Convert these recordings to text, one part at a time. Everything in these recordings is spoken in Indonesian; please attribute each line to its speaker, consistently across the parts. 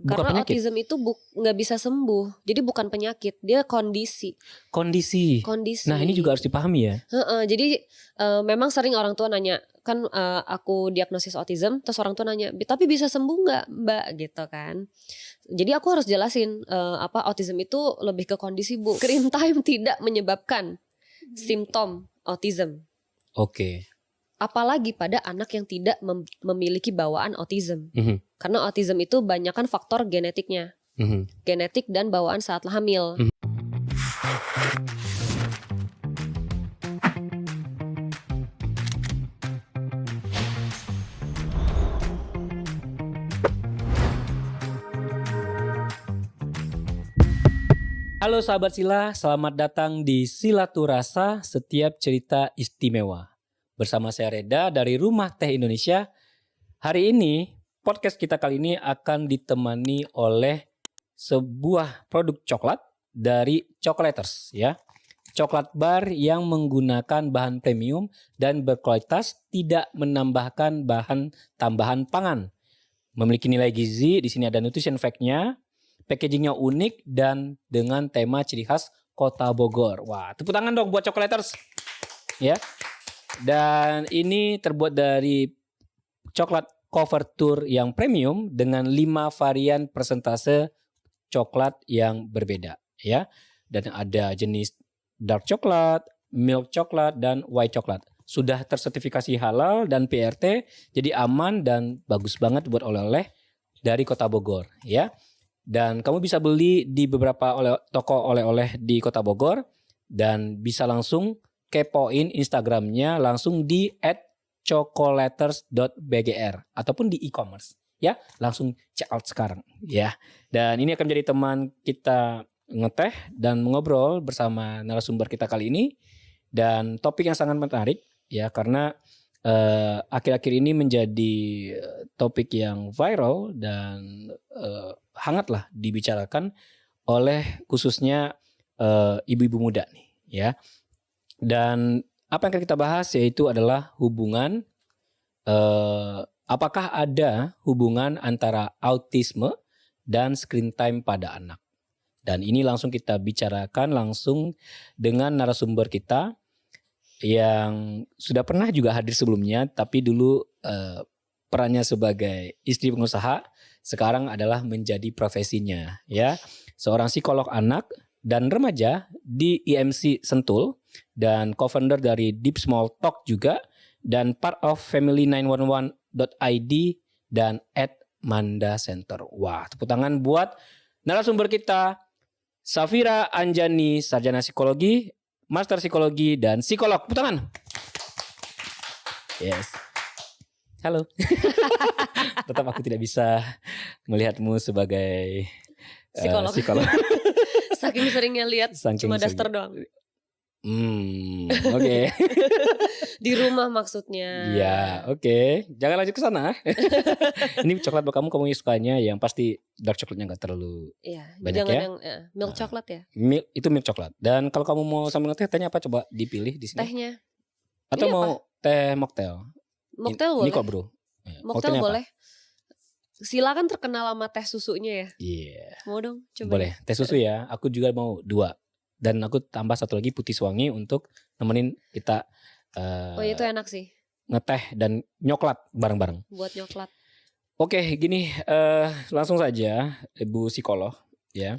Speaker 1: Bukan
Speaker 2: Karena
Speaker 1: penyakit.
Speaker 2: autism itu nggak bisa sembuh. Jadi bukan penyakit, dia kondisi.
Speaker 1: Nah ini juga harus dipahami ya.
Speaker 2: Jadi memang sering orang tua nanya, kan aku diagnosis autism, terus orang tua nanya, tapi bisa sembuh nggak Mbak gitu kan. Jadi aku harus jelasin autism itu lebih ke kondisi Bu. Screen time tidak menyebabkan simptom autism.
Speaker 1: Oke.
Speaker 2: Apalagi pada anak yang tidak memiliki bawaan autism. Karena autism itu banyak kan faktor genetiknya. Genetik dan bawaan saat hamil.
Speaker 1: Halo sahabat Sila, selamat datang di Silaturasa, setiap cerita istimewa. Bersama saya Reda dari Rumah Teh Indonesia. Hari ini, podcast kita kali ini akan ditemani oleh sebuah produk coklat dari Chocolaters ya. Coklat bar yang menggunakan bahan premium dan berkualitas, tidak menambahkan bahan tambahan pangan. Memiliki nilai gizi, di sini ada nutrition fact-nya. Packagingnya unik dan dengan tema ciri khas Kota Bogor. Wah, tepuk tangan dong buat Chocolaters. Ya. Dan ini terbuat dari coklat couverture yang premium dengan 5 varian persentase coklat yang berbeda, ya. Dan ada jenis dark coklat, milk coklat, dan white coklat. Sudah tersertifikasi halal dan PRT, jadi aman dan bagus banget buat oleh-oleh dari Kota Bogor, ya. Dan kamu bisa beli di beberapa toko oleh-oleh di Kota Bogor. Dan bisa langsung kepoin Instagramnya langsung di @chocolaters.bgr ataupun di e-commerce. Ya, langsung check out sekarang. Ya. Dan ini akan menjadi teman kita ngeteh dan mengobrol bersama narasumber kita kali ini. Dan topik yang sangat menarik ya, karena akhir-akhir ini menjadi topik yang viral dan hangatlah dibicarakan oleh khususnya ibu-ibu muda nih ya. Dan apa yang akan kita bahas yaitu adalah hubungan, apakah ada hubungan antara autisme dan screen time pada anak. Dan ini langsung kita bicarakan langsung dengan narasumber kita yang sudah pernah juga hadir sebelumnya, tapi dulu perannya sebagai istri pengusaha, sekarang adalah menjadi profesinya ya, seorang psikolog anak dan remaja di IMC Sentul dan co-founder dari Deep Small Talk juga, dan part of family911.id dan @Manda Center. Wah, tepuk tangan buat narasumber kita, Safira Anjani, sarjana psikologi, master psikologi, dan psikolog. Tepuk tangan. Yes. Halo. Tetap aku tidak bisa melihatmu sebagai psikolog.
Speaker 2: Saking seringnya lihat cuma daster doang.
Speaker 1: Oke.
Speaker 2: Di rumah maksudnya.
Speaker 1: Ya, oke. Jangan lanjut ke sana. Ini coklat buat kamu sukanya yang pasti dark coklatnya nggak terlalu banyak
Speaker 2: jangan
Speaker 1: ya.
Speaker 2: Yang milk coklat ya.
Speaker 1: Itu milk coklat. Dan kalau kamu mau sambil ngeteh, tehnya apa, coba dipilih di sini.
Speaker 2: Tehnya.
Speaker 1: Atau
Speaker 2: ini
Speaker 1: mau
Speaker 2: apa?
Speaker 1: teh mocktail.
Speaker 2: Mocktail
Speaker 1: Ini
Speaker 2: boleh.
Speaker 1: kok bro.
Speaker 2: Mocktail boleh. Sila kan terkenal sama teh susunya ya.
Speaker 1: Iya.
Speaker 2: Mau dong coba.
Speaker 1: Boleh. Teh susu ya. Aku juga mau 2. Dan aku tambah 1 lagi putih wangi untuk nemenin kita.
Speaker 2: Itu enak sih.
Speaker 1: Ngeteh dan nyoklat bareng-bareng.
Speaker 2: Buat nyoklat.
Speaker 1: Oke, gini langsung saja Ibu psikolog ya.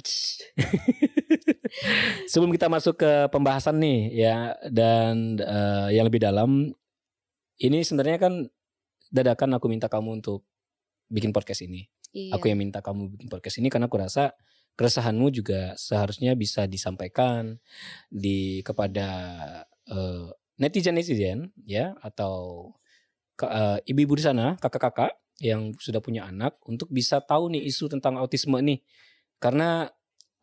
Speaker 1: Sebelum kita masuk ke pembahasan nih ya, dan yang lebih dalam, ini sebenarnya kan dadakan aku minta kamu untuk bikin podcast ini.
Speaker 2: Iya.
Speaker 1: Aku yang minta kamu bikin podcast ini karena aku rasa keresahanmu juga seharusnya bisa disampaikan kepada netizen ya, atau ibu-ibu di sana, kakak-kakak yang sudah punya anak, untuk bisa tahu nih isu tentang autisme nih. Karena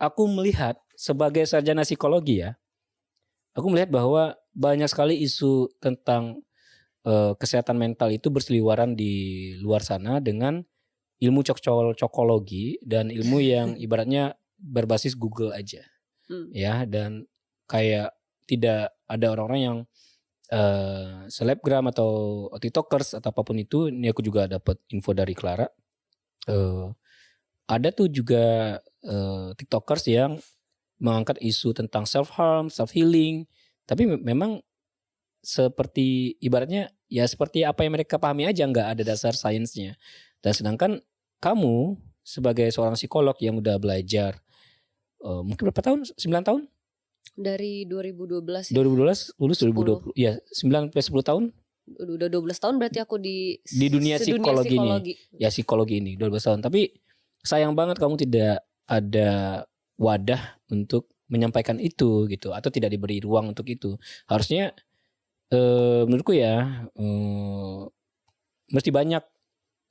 Speaker 1: aku melihat sebagai sarjana psikologi ya, aku melihat bahwa banyak sekali isu tentang kesehatan mental itu berseliweran di luar sana dengan ilmu cokologi dan ilmu yang ibaratnya berbasis Google aja. Ya, dan kayak tidak ada orang-orang yang selebgram atau tiktokers atau apapun itu. Ini aku juga dapat info dari Clara. ada tuh juga TikTokers yang mengangkat isu tentang self harm, self healing, tapi memang seperti ibaratnya ya seperti apa yang mereka pahami aja, nggak ada dasar sainsnya. Dan sedangkan kamu sebagai seorang psikolog yang udah belajar mungkin berapa tahun? 9 tahun?
Speaker 2: Dari 2012 ya.
Speaker 1: 2012 lulus
Speaker 2: 10.
Speaker 1: 2020. Ya, 9 sampai 10 tahun
Speaker 2: Udah 12 tahun berarti aku di
Speaker 1: dunia
Speaker 2: sedunia
Speaker 1: psikologi ini. Ya psikologi ini 12 tahun. Tapi sayang banget kamu tidak ada wadah untuk menyampaikan itu gitu, atau tidak diberi ruang untuk itu. Harusnya menurutku ya mesti banyak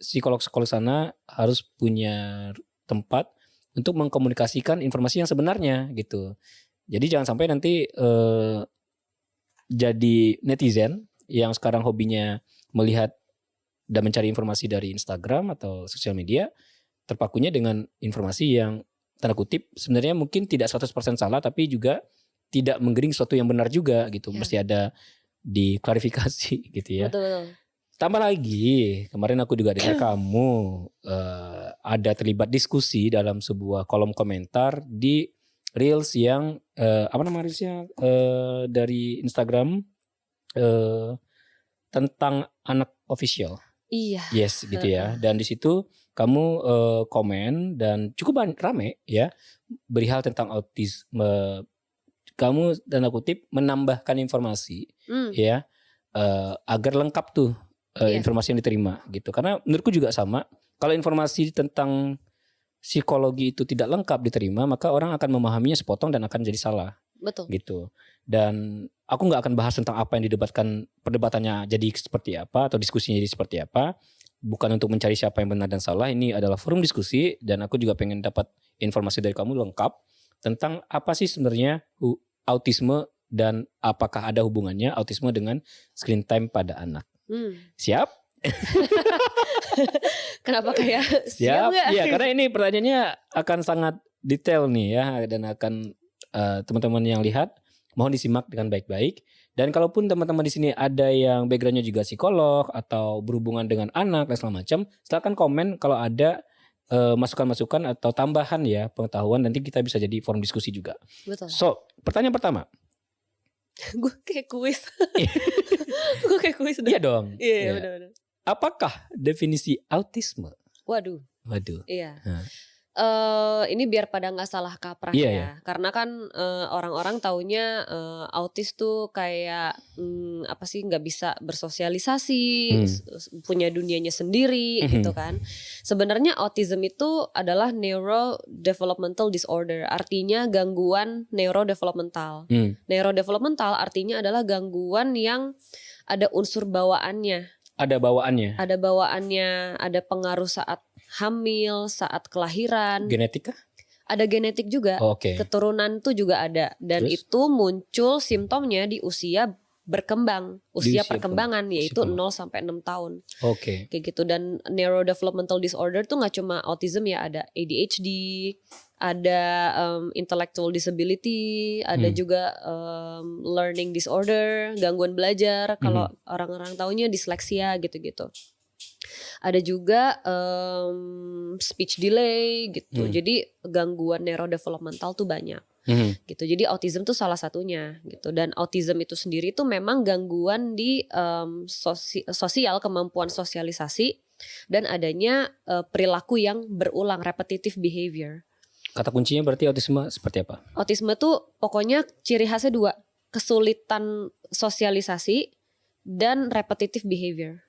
Speaker 1: psikolog-psikolog sana harus punya tempat untuk mengkomunikasikan informasi yang sebenarnya gitu. Jadi jangan sampai nanti jadi netizen yang sekarang hobinya melihat dan mencari informasi dari Instagram atau sosial media, terpakunya dengan informasi yang tanda kutip sebenarnya mungkin tidak 100% salah, tapi juga tidak menggering sesuatu yang benar juga gitu. Mesti ada diklarifikasi gitu ya.
Speaker 2: Betul.
Speaker 1: Tambah lagi, kemarin aku juga dengar kamu ada terlibat diskusi dalam sebuah kolom komentar di reels yang apa nama reelsnya dari Instagram tentang anak official.
Speaker 2: Iya.
Speaker 1: Yes gitu ya. Dan di situ kamu komen dan cukup rame ya, berihal tentang autisme. Kamu tanda kutip menambahkan informasi ya agar lengkap tuh informasi yang diterima gitu. Karena menurutku juga sama, kalau informasi tentang psikologi itu tidak lengkap diterima, maka orang akan memahaminya sepotong dan akan jadi salah.
Speaker 2: Betul.
Speaker 1: Gitu. Dan aku nggak akan bahas tentang apa yang didebatkan, perdebatannya jadi seperti apa atau diskusinya jadi seperti apa. Bukan untuk mencari siapa yang benar dan salah. Ini adalah forum diskusi dan aku juga pengen dapat informasi dari kamu lengkap tentang apa sih sebenarnya autisme dan apakah ada hubungannya autisme dengan screen time pada anak. Siap?
Speaker 2: Kenapa kayak
Speaker 1: siap ya, karena ini pertanyaannya akan sangat detail nih ya, dan akan teman-teman yang lihat mohon disimak dengan baik-baik. Dan kalaupun teman-teman di sini ada yang backgroundnya juga psikolog atau berhubungan dengan anak dan segala macam, silakan komen kalau ada masukan-masukan atau tambahan ya pengetahuan, nanti kita bisa jadi forum diskusi juga.
Speaker 2: Betul.
Speaker 1: So, pertanyaan pertama.
Speaker 2: Gue kayak kuis. Gue kayak kuis.
Speaker 1: Iya dong.
Speaker 2: Iya, benar-benar.
Speaker 1: Apakah definisi autisme?
Speaker 2: Waduh. Iya. Ini biar pada nggak salah kaprah ya. Karena kan orang-orang taunya autis tuh kayak apa sih, nggak bisa bersosialisasi, punya dunianya sendiri gitu kan. Sebenarnya autism itu adalah neurodevelopmental disorder, artinya gangguan neurodevelopmental. Neurodevelopmental artinya adalah gangguan yang ada unsur bawaannya. Ada bawaannya, ada pengaruh saat hamil, saat kelahiran.
Speaker 1: Genetika?
Speaker 2: Ada genetik juga. Keturunan tuh juga ada. Dan itu muncul simptomnya di usia berkembang, usia perkembangan, yaitu 0 sampai 6 tahun. Kayak gitu. Dan neurodevelopmental disorder tuh gak cuma autism ya, ada ADHD, ada intellectual disability, ada juga learning disorder, gangguan belajar, kalau orang-orang taunya disleksia gitu-gitu. Ada juga speech delay gitu. Jadi gangguan neurodevelopmental tuh banyak. Gitu. Jadi autism tuh salah satunya gitu. Dan autism itu sendiri tuh memang gangguan di sosial, kemampuan sosialisasi, dan adanya perilaku yang berulang, repetitive behavior.
Speaker 1: Kata kuncinya berarti autisme seperti apa? Autisme
Speaker 2: tuh pokoknya ciri khasnya 2, kesulitan sosialisasi dan repetitive behavior.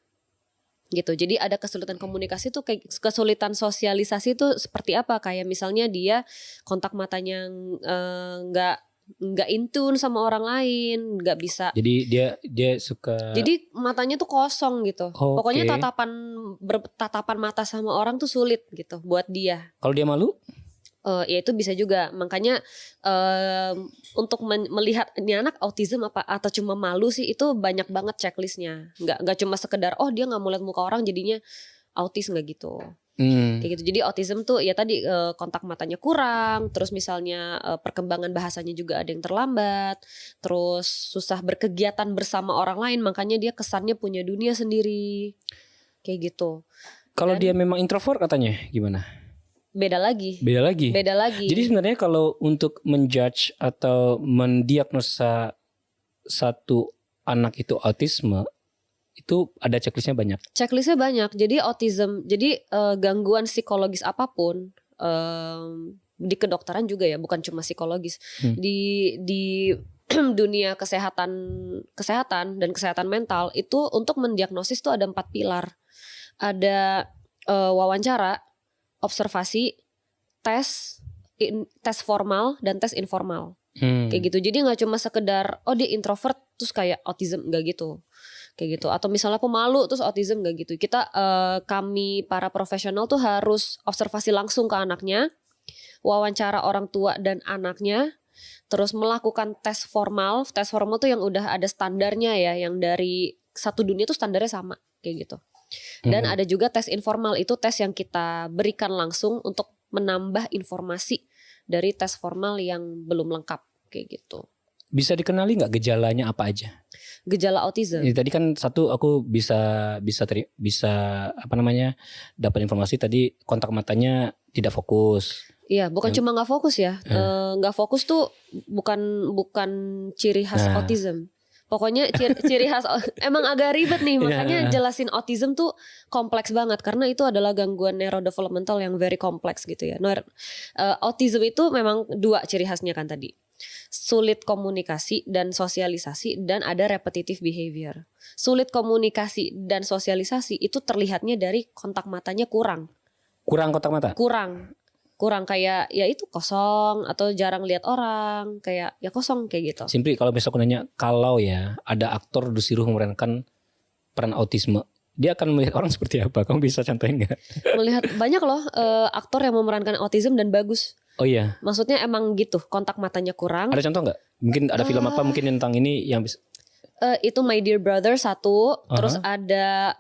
Speaker 2: Gitu. Jadi ada kesulitan komunikasi tuh, kayak kesulitan sosialisasi tuh seperti apa? Kayak misalnya dia kontak matanya nggak in tune sama orang lain, nggak bisa.
Speaker 1: Jadi dia suka.
Speaker 2: Jadi matanya tuh kosong gitu. Pokoknya bertatapan mata sama orang tuh sulit gitu buat dia.
Speaker 1: Kalau dia malu?
Speaker 2: Ya itu bisa juga. Makanya untuk melihat ini anak autism apa atau cuma malu sih, itu banyak banget checklistnya. Nggak cuma sekedar dia nggak mau lihat muka orang jadinya autis, nggak gitu. Kayak gitu. Jadi autism tuh ya tadi kontak matanya kurang, terus misalnya perkembangan bahasanya juga ada yang terlambat, terus susah berkegiatan bersama orang lain, makanya dia kesannya punya dunia sendiri. Kayak gitu.
Speaker 1: Kalau dia memang introvert katanya gimana?
Speaker 2: beda lagi.
Speaker 1: Beda lagi.
Speaker 2: Beda lagi.
Speaker 1: Jadi sebenarnya kalau untuk menjudge atau mendiagnosa satu anak itu autisme, itu ada checklistnya banyak.
Speaker 2: Checklistnya banyak. Jadi autism, jadi gangguan psikologis apapun di kedokteran juga ya, bukan cuma psikologis. Di dunia kesehatan dan kesehatan mental itu untuk mendiagnosis tuh ada 4 pilar. Ada wawancara, observasi, tes formal dan tes informal. Kayak gitu. Jadi nggak cuma sekedar dia introvert terus kayak autism, nggak gitu. Kayak gitu. Atau misalnya pemalu terus autism, nggak gitu. Kita kami para profesional tuh harus observasi langsung ke anaknya, wawancara orang tua dan anaknya, terus melakukan tes formal. Tes formal tuh yang udah ada standarnya ya, yang dari satu dunia tuh standarnya sama kayak gitu. Dan ada juga tes informal, itu tes yang kita berikan langsung untuk menambah informasi dari tes formal yang belum lengkap kayak gitu.
Speaker 1: Bisa dikenali nggak gejalanya apa aja?
Speaker 2: Gejala autism.
Speaker 1: Tadi kan satu aku bisa apa namanya, dapat informasi tadi kontak matanya tidak fokus.
Speaker 2: Iya, bukan cuma nggak fokus ya. Nggak fokus tuh bukan ciri khas autism. Pokoknya ciri khas emang agak ribet nih, makanya jelasin autism tuh kompleks banget karena itu adalah gangguan neurodevelopmental yang very kompleks gitu ya. Autism itu memang 2 ciri khasnya kan tadi. Sulit komunikasi dan sosialisasi, dan ada repetitive behavior. Sulit komunikasi dan sosialisasi itu terlihatnya dari kontak matanya kurang.
Speaker 1: Kurang kontak mata?
Speaker 2: Kurang kayak ya itu kosong atau jarang lihat orang, kayak ya kosong kayak gitu.
Speaker 1: Simply kalau besok aku nanya, kalau ya ada aktor disuruh memerankan peran autisme, dia akan melihat orang seperti apa? Kamu bisa contohin nggak?
Speaker 2: Melihat banyak loh aktor yang memerankan autism dan bagus.
Speaker 1: Oh iya.
Speaker 2: Maksudnya emang gitu, kontak matanya kurang.
Speaker 1: Ada contoh nggak? Mungkin ada film apa mungkin tentang ini yang bisa?
Speaker 2: Itu My Dear Brother 1, terus ada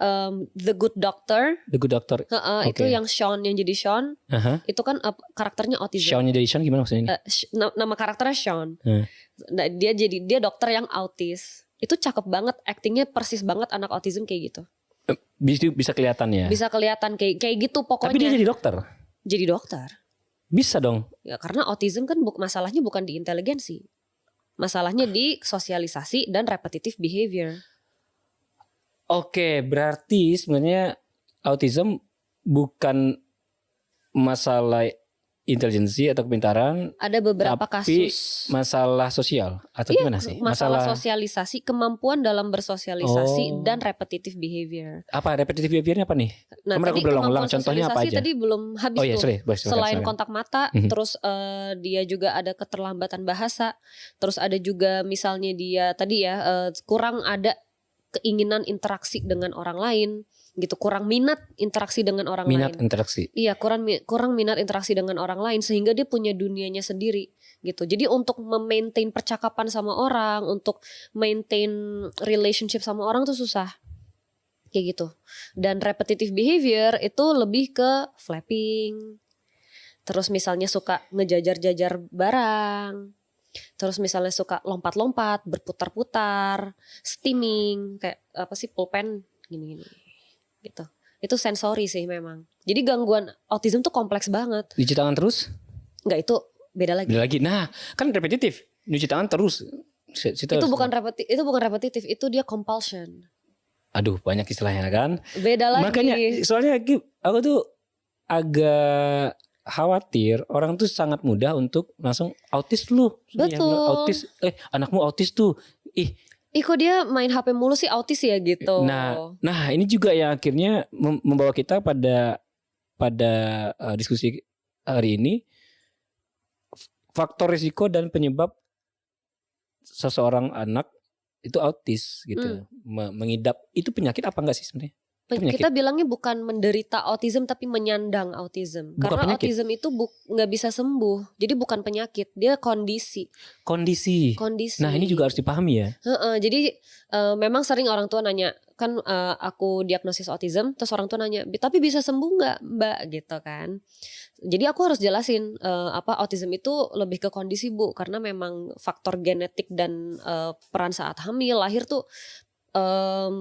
Speaker 2: The Good Doctor.
Speaker 1: The Good Doctor.
Speaker 2: Itu yang Sean, yang jadi Sean. Itu kan karakternya autism.
Speaker 1: Sean jadi Sean gimana maksudnya?
Speaker 2: Nama karakternya Sean. Nah, dia dokter yang autis. Itu cakep banget, aktingnya persis banget anak autism kayak gitu.
Speaker 1: Bisa kelihatan ya.
Speaker 2: Bisa kelihatan kayak gitu pokoknya.
Speaker 1: Tapi dia jadi dokter.
Speaker 2: Jadi dokter.
Speaker 1: Bisa dong.
Speaker 2: Ya karena autism kan masalahnya bukan di inteligensi. Masalahnya di sosialisasi dan repetitive behavior.
Speaker 1: Oke, berarti sebenarnya autism bukan masalah intelijensi atau kepintaran.
Speaker 2: Ada beberapa
Speaker 1: tapi
Speaker 2: kasus
Speaker 1: masalah sosial atau gimana sih?
Speaker 2: Masalah sosialisasi, kemampuan dalam bersosialisasi dan repetitive behavior.
Speaker 1: Apa repetitive behaviornya apa nih?
Speaker 2: Nah,
Speaker 1: tadi aku berulang-ulang, contohnya apa aja?
Speaker 2: Tadi belum habis tuh. Selain kontak mata, terus dia juga ada keterlambatan bahasa, terus ada juga misalnya dia tadi ya kurang ada keinginan interaksi dengan orang lain. Gitu, kurang minat interaksi dengan orang lain.
Speaker 1: Interaksi.
Speaker 2: Iya, kurang minat interaksi dengan orang lain sehingga dia punya dunianya sendiri gitu. Jadi untuk memaintain percakapan sama orang, untuk maintain relationship sama orang tuh susah. Kayak gitu. Dan repetitive behavior itu lebih ke flapping. Terus misalnya suka ngejajar-jajar barang. Terus misalnya suka lompat-lompat, berputar-putar, steaming, kayak apa sih, pulpen gini-gini. Gitu. Itu sensori sih memang. Jadi gangguan autism tuh kompleks banget.
Speaker 1: Cuci tangan terus?
Speaker 2: Enggak, itu beda lagi.
Speaker 1: Nah, kan repetitif. Cuci tangan terus.
Speaker 2: Itu bukan repetitif, itu dia compulsion.
Speaker 1: Aduh, banyak istilahnya kan.
Speaker 2: Beda lagi.
Speaker 1: Makanya soalnya aku tuh agak khawatir orang tuh sangat mudah untuk langsung autis lu.
Speaker 2: Betul.
Speaker 1: Autis, anakmu autis tuh.
Speaker 2: Kok dia main HP mulu sih, autis ya gitu.
Speaker 1: Nah ini juga yang akhirnya membawa kita pada diskusi hari ini, faktor risiko dan penyebab seseorang anak itu autis gitu, mengidap itu penyakit apa enggak sih sebenarnya?
Speaker 2: Kita bilangnya bukan menderita autism tapi menyandang autism. Karena penyakit. Autism itu nggak bisa sembuh. Jadi bukan penyakit, dia kondisi. Kondisi.
Speaker 1: Nah ini juga harus dipahami ya.
Speaker 2: Jadi memang sering orang tua nanya, kan aku diagnosis autism, terus orang tua nanya, tapi bisa sembuh nggak Mbak gitu kan. Jadi aku harus jelasin autism itu lebih ke kondisi Bu, karena memang faktor genetik dan peran saat hamil lahir tuh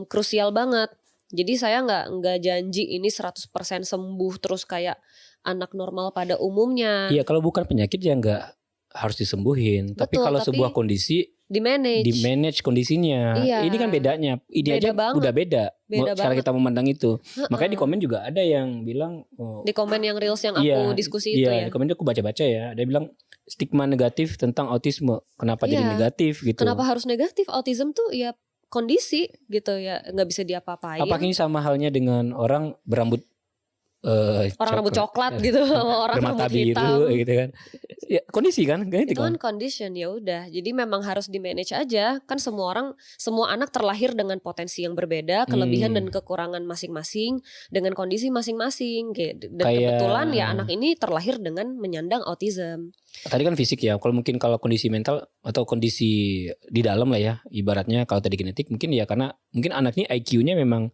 Speaker 2: krusial banget. Jadi saya nggak janji ini 100% sembuh terus kayak anak normal pada umumnya.
Speaker 1: Iya, kalau bukan penyakit ya nggak harus disembuhin. Tapi
Speaker 2: Betul,
Speaker 1: kalau
Speaker 2: tapi
Speaker 1: sebuah kondisi
Speaker 2: di manage.
Speaker 1: kondisinya.
Speaker 2: Iya.
Speaker 1: Ini kan bedanya. Ini
Speaker 2: Beda
Speaker 1: aja
Speaker 2: banget.
Speaker 1: udah beda.
Speaker 2: Beda
Speaker 1: Cara
Speaker 2: banget.
Speaker 1: kita memandang itu.
Speaker 2: Heeh.
Speaker 1: Makanya di komen juga ada yang bilang
Speaker 2: Di komen yang reels yang aku diskusi itu ya.
Speaker 1: Di komen itu aku baca-baca ya. Dia bilang stigma negatif tentang autisme. Kenapa jadi
Speaker 2: Iya.
Speaker 1: negatif gitu.
Speaker 2: Kenapa harus negatif? Autism tuh ya kondisi gitu ya, nggak bisa diapa-apain.
Speaker 1: Apakah ini sama halnya dengan orang berambut
Speaker 2: Orang rambut coklat gitu, orang
Speaker 1: bermata
Speaker 2: rambut
Speaker 1: biru
Speaker 2: hitam.
Speaker 1: gitu kan. Ya, kondisi kan, genetik
Speaker 2: Itu
Speaker 1: kan.
Speaker 2: kan condition, ya udah. Jadi memang harus di manage aja. Kan semua anak terlahir dengan potensi yang berbeda, kelebihan dan kekurangan masing-masing, dengan kondisi masing-masing. Dan kebetulan ya anak ini terlahir dengan menyandang autism.
Speaker 1: Tadi kan fisik ya. Kalau kondisi mental atau kondisi di dalam lah ya, ibaratnya kalau tadi genetik mungkin ya karena mungkin anak ini IQ-nya memang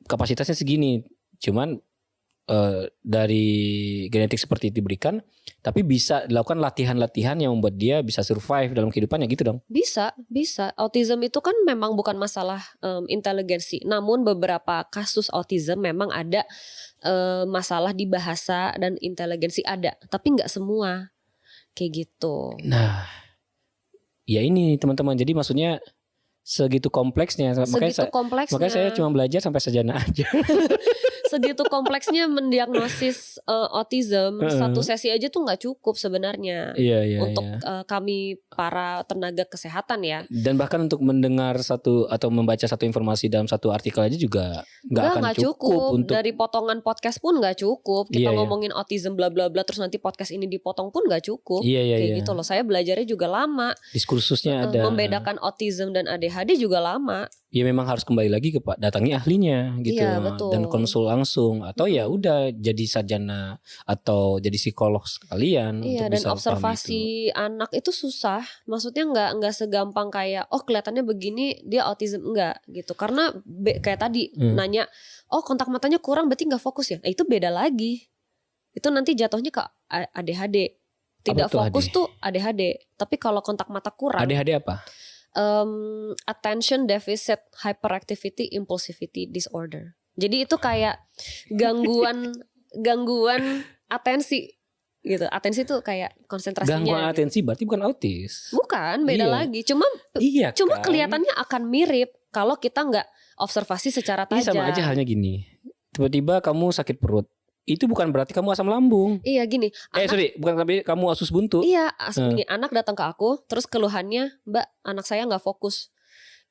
Speaker 1: kapasitasnya segini. Cuman dari genetik seperti itu diberikan, tapi bisa dilakukan latihan-latihan yang membuat dia bisa survive dalam kehidupannya gitu dong.
Speaker 2: Bisa. Autism itu kan memang bukan masalah inteligensi. Namun beberapa kasus autism memang ada masalah di bahasa dan inteligensi ada. Tapi nggak semua kayak gitu.
Speaker 1: Nah, ya ini teman-teman. Jadi maksudnya segitu kompleksnya. Makanya saya cuma belajar sampai sarjana aja.
Speaker 2: Segitu kompleksnya mendiagnosis autism, satu sesi aja tuh nggak cukup sebenarnya. Untuk kami para tenaga kesehatan ya.
Speaker 1: Dan bahkan untuk mendengar satu atau membaca satu informasi dalam satu artikel aja juga nggak akan cukup. Untuk
Speaker 2: dari potongan podcast pun nggak cukup. Kita ngomongin autism bla bla bla, terus nanti podcast ini dipotong pun nggak cukup. Kayak gitu loh. Saya belajarnya juga lama.
Speaker 1: Diskursusnya ada.
Speaker 2: Membedakan autism dan ADHD juga lama.
Speaker 1: Ya memang harus kembali lagi ke datangi ahlinya gitu.
Speaker 2: Iya, betul.
Speaker 1: Dan konsul langsung atau ya udah jadi sarjana atau jadi psikolog sekalian.
Speaker 2: Iya,
Speaker 1: untuk
Speaker 2: dan
Speaker 1: bisa
Speaker 2: observasi anak itu susah. Maksudnya nggak segampang kayak kelihatannya begini dia autism, enggak gitu. Karena kayak tadi nanya, kontak matanya kurang berarti nggak fokus ya. Itu beda lagi. Itu nanti jatuhnya ke ADHD. Tidak fokus tuh ADHD. Tapi kalau kontak mata kurang.
Speaker 1: ADHD apa?
Speaker 2: Attention Deficit Hyperactivity Impulsivity Disorder. Jadi itu kayak gangguan atensi gitu. Atensi tuh kayak konsentrasinya.
Speaker 1: Gangguan atensi berarti bukan autis.
Speaker 2: Bukan, beda lagi. Cuma
Speaker 1: kan?
Speaker 2: kelihatannya akan mirip kalau kita nggak observasi secara tajam.
Speaker 1: Ini sama aja halnya gini. Tiba-tiba kamu sakit perut. Itu bukan berarti kamu asam lambung.
Speaker 2: Iya gini.
Speaker 1: Bukan tapi kamu usus buntu.
Speaker 2: Iya, gini, anak datang ke aku, terus keluhannya, Mbak, anak saya nggak fokus.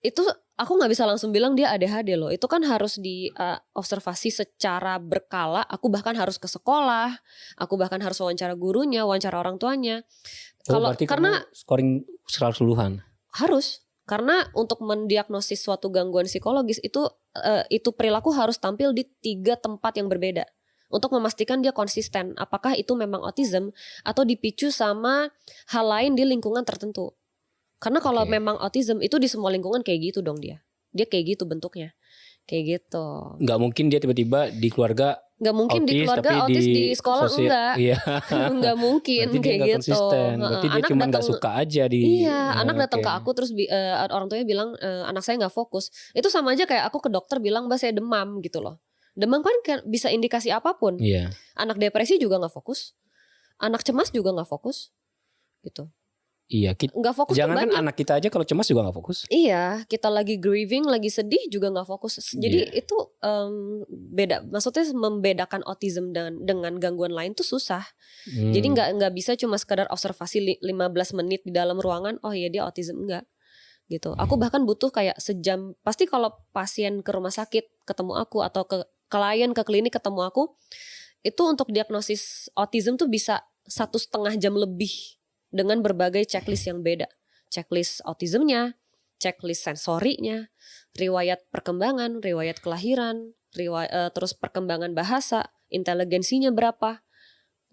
Speaker 2: Itu aku nggak bisa langsung bilang dia ADHD loh. Itu kan harus diobservasi secara berkala. Aku bahkan harus ke sekolah, aku bahkan harus wawancara gurunya, wawancara orang tuanya.
Speaker 1: Karena scoring keseluruhan.
Speaker 2: Harus. Karena untuk mendiagnosis suatu gangguan psikologis itu perilaku harus tampil di 3 tempat yang berbeda. Untuk memastikan dia konsisten, apakah itu memang autism atau dipicu sama hal lain di lingkungan tertentu. Karena kalau memang autism itu di semua lingkungan kayak gitu dong dia kayak gitu bentuknya, kayak gitu.
Speaker 1: Nggak mungkin dia tiba-tiba di keluarga
Speaker 2: nggak mungkin autis, di keluarga autis di sekolah enggak.
Speaker 1: Iya.
Speaker 2: Nggak mungkin kayak gitu.
Speaker 1: Berarti dia cuma nggak suka aja di.
Speaker 2: Iya, anak datang ke aku terus orang tuanya bilang anak saya nggak fokus. Itu sama aja kayak aku ke dokter bilang, Mbak saya demam gitu loh. Demam kan bisa indikasi apapun.
Speaker 1: Iya.
Speaker 2: Anak depresi juga nggak fokus, anak cemas juga nggak fokus, gitu.
Speaker 1: Iya,
Speaker 2: nggak fokus.
Speaker 1: Jangan kan anak kita aja kalau cemas juga nggak fokus.
Speaker 2: Iya, kita lagi grieving, lagi sedih juga nggak fokus. Jadi itu beda. Maksudnya membedakan autism dengan gangguan lain tuh susah. Jadi nggak bisa cuma sekadar observasi 15 menit di dalam ruangan. Oh iya dia autism, enggak. Gitu. Aku bahkan butuh kayak sejam. Pasti kalau pasien ke rumah sakit ketemu aku atau klien ke klinik ketemu aku, itu untuk diagnosis autism tuh bisa 1,5 jam lebih dengan berbagai checklist yang beda. Checklist autismnya, checklist sensorinya, riwayat perkembangan, riwayat kelahiran, terus perkembangan bahasa, inteligensinya berapa.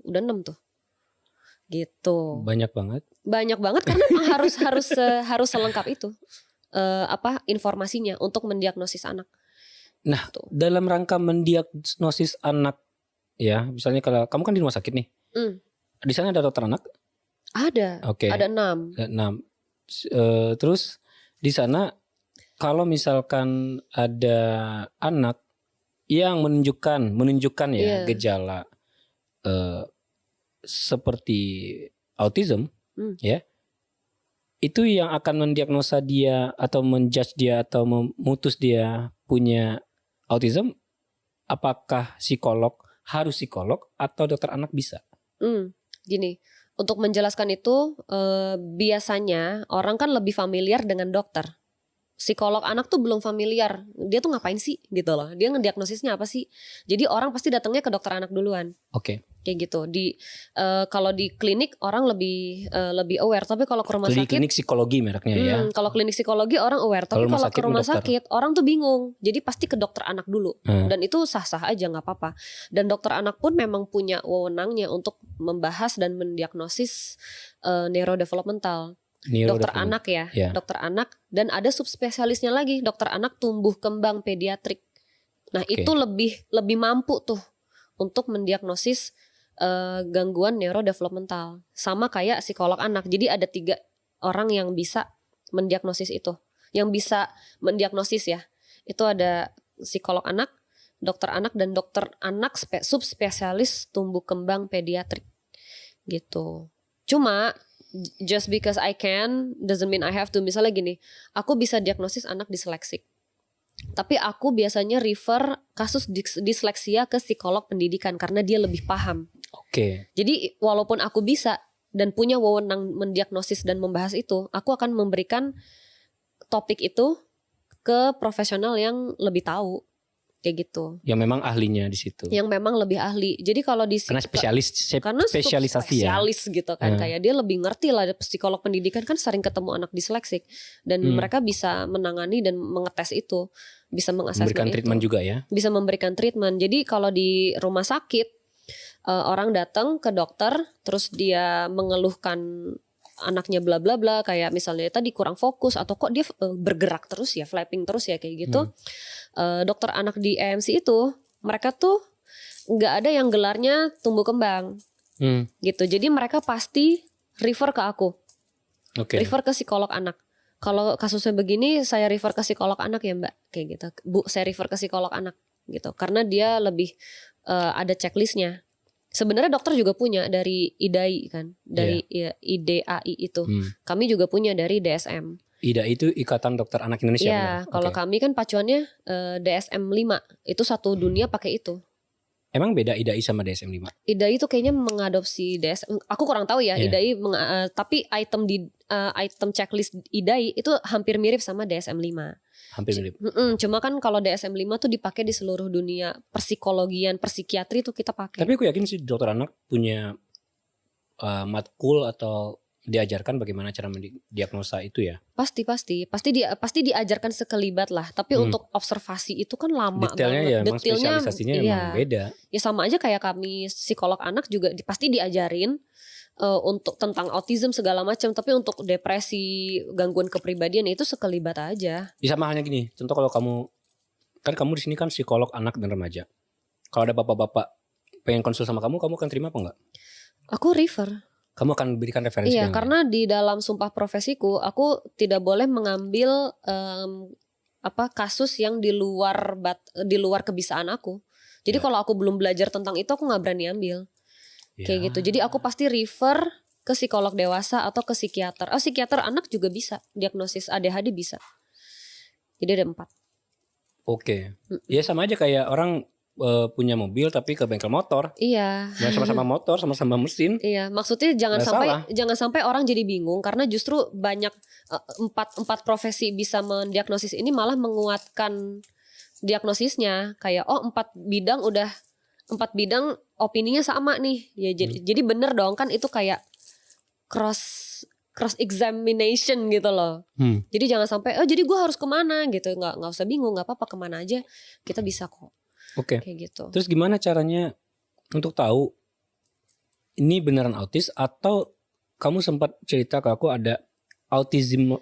Speaker 2: Udah 6 tuh. Gitu.
Speaker 1: Banyak banget
Speaker 2: Karena memang harus selengkap itu. Informasinya untuk mendiagnosis anak.
Speaker 1: Nah, dalam rangka mendiagnosis anak ya, misalnya kalau kamu kan di rumah sakit nih. Di sana ada dokter anak?
Speaker 2: Ada. Ada 6.
Speaker 1: Ada 6. Terus di sana kalau misalkan ada anak yang menunjukkan ya gejala seperti autism,
Speaker 2: Hmm.
Speaker 1: ya, itu yang akan mendiagnosa dia atau menjudge dia atau memutus dia punya autism, apakah harus psikolog atau dokter anak bisa?
Speaker 2: Gini, untuk menjelaskan itu biasanya orang kan lebih familiar dengan dokter. Psikolog anak tuh belum familiar. Dia tuh ngapain sih gitu loh. Dia ngediagnosisnya apa sih? Jadi orang pasti datangnya ke dokter anak duluan.
Speaker 1: Oke.
Speaker 2: Kayak gitu. Kalau di klinik orang lebih aware. Tapi kalau ke rumah
Speaker 1: Di
Speaker 2: sakit,
Speaker 1: klinik psikologi mereknya ya.
Speaker 2: kalau klinik psikologi orang aware. Tapi
Speaker 1: Kalau rumah
Speaker 2: kalau ke
Speaker 1: sakit,
Speaker 2: rumah
Speaker 1: dokter.
Speaker 2: sakit orang tuh bingung. Jadi pasti ke dokter anak dulu. Dan itu sah-sah aja, nggak apa-apa. Dan dokter anak pun memang punya wewenangnya untuk membahas dan mendiagnosis neurodevelopmental. Dokter anak ya, dokter anak, dan ada subspesialisnya lagi, dokter anak tumbuh kembang pediatrik. Nah itu lebih mampu tuh untuk mendiagnosis gangguan neurodevelopmental, sama kayak psikolog anak. Jadi ada 3 orang yang bisa mendiagnosis itu, yang bisa mendiagnosis ya. Itu ada psikolog anak, dan dokter anak subspesialis tumbuh kembang pediatrik gitu. Cuma just because I can doesn't mean I have to. Misalnya gini, aku bisa diagnosis anak disleksik, tapi aku biasanya refer kasus disleksia ke psikolog pendidikan karena dia lebih paham. Jadi walaupun aku bisa dan punya wewenang mendiagnosis dan membahas itu, aku akan memberikan topik itu ke profesional yang lebih tahu. Kayak gitu. Yang
Speaker 1: memang ahlinya di situ.
Speaker 2: Yang memang lebih ahli. Jadi kalau di
Speaker 1: karena spesialisasi
Speaker 2: spesialis gitu kan, kayak dia lebih ngerti lah. Psikolog pendidikan kan sering ketemu anak disleksik dan mereka bisa menangani dan mengetes itu, bisa mengasesmen
Speaker 1: memberikan treatment juga ya.
Speaker 2: Bisa memberikan treatment. Jadi kalau di rumah sakit orang datang ke dokter terus dia mengeluhkan anaknya bla bla bla, kayak misalnya tadi kurang fokus atau kok dia bergerak terus ya, flapping terus ya kayak gitu. Dokter anak di EMC itu mereka tuh nggak ada yang gelarnya tumbuh kembang gitu. Jadi mereka pasti refer ke aku, refer ke psikolog anak. Kalau kasusnya begini saya refer ke psikolog anak ya mbak, kayak gitu. Bu, saya refer ke psikolog anak gitu karena dia lebih ada checklistnya. Sebenarnya dokter juga punya dari IDAI kan, dari IDAI itu. Kami juga punya dari DSM.
Speaker 1: IDAI itu Ikatan Dokter Anak Indonesia.
Speaker 2: Iya, kalau kami kan pacuannya DSM 5. Itu satu dunia pakai itu.
Speaker 1: Emang beda IDAI sama DSM 5?
Speaker 2: IDAI itu kayaknya mengadopsi DSM. Aku kurang tahu ya IDAI, tapi item checklist IDAI itu hampir mirip sama DSM 5.
Speaker 1: Hampir mirip.
Speaker 2: Cuma kan kalau DSM 5 tuh dipakai di seluruh dunia perpsikologian, perpsikiatri tuh kita pakai.
Speaker 1: Tapi aku yakin sih dokter anak punya matkul atau diajarkan bagaimana cara mendiagnosa itu ya.
Speaker 2: Pasti diajarkan sekelibat lah. Tapi untuk observasi itu kan lama
Speaker 1: detailnya
Speaker 2: banget.
Speaker 1: Detailnya spesialisasinya emang beda.
Speaker 2: Ya sama aja kayak kami psikolog anak juga pasti diajarin untuk tentang autism segala macam. Tapi untuk depresi, gangguan kepribadian itu sekelibat aja.
Speaker 1: Ya sama halnya gini. Contoh kalau kamu di sini kan psikolog anak dan remaja. Kalau ada bapak-bapak pengen konsul sama kamu akan terima apa enggak?
Speaker 2: Aku refer.
Speaker 1: Kamu akan berikan referensi.
Speaker 2: Iya, karena di dalam sumpah profesiku aku tidak boleh mengambil kasus yang di luar kebisaan aku. Jadi kalau aku belum belajar tentang itu aku nggak berani ambil. Kayak gitu. Jadi aku pasti refer ke psikolog dewasa atau ke psikiater. Psikiater anak juga bisa diagnosis ADHD bisa. Jadi ada 4.
Speaker 1: Oke. Ya sama aja kayak orang punya mobil tapi ke bengkel motor.
Speaker 2: Iya.
Speaker 1: Sama-sama motor, sama-sama mesin.
Speaker 2: Iya, maksudnya jangan sampai orang jadi bingung karena justru banyak empat profesi bisa mendiagnosis ini malah menguatkan diagnosisnya. Kayak 4 bidang opininya sama nih. Ya jadi bener dong kan itu kayak cross examination gitu loh. Jadi jangan sampai jadi gue harus kemana gitu, nggak usah bingung, nggak apa-apa, kemana aja kita bisa kok.
Speaker 1: Oke.
Speaker 2: Kayak gitu.
Speaker 1: Terus gimana caranya untuk tahu ini beneran autis atau kamu sempat cerita ke aku ada autism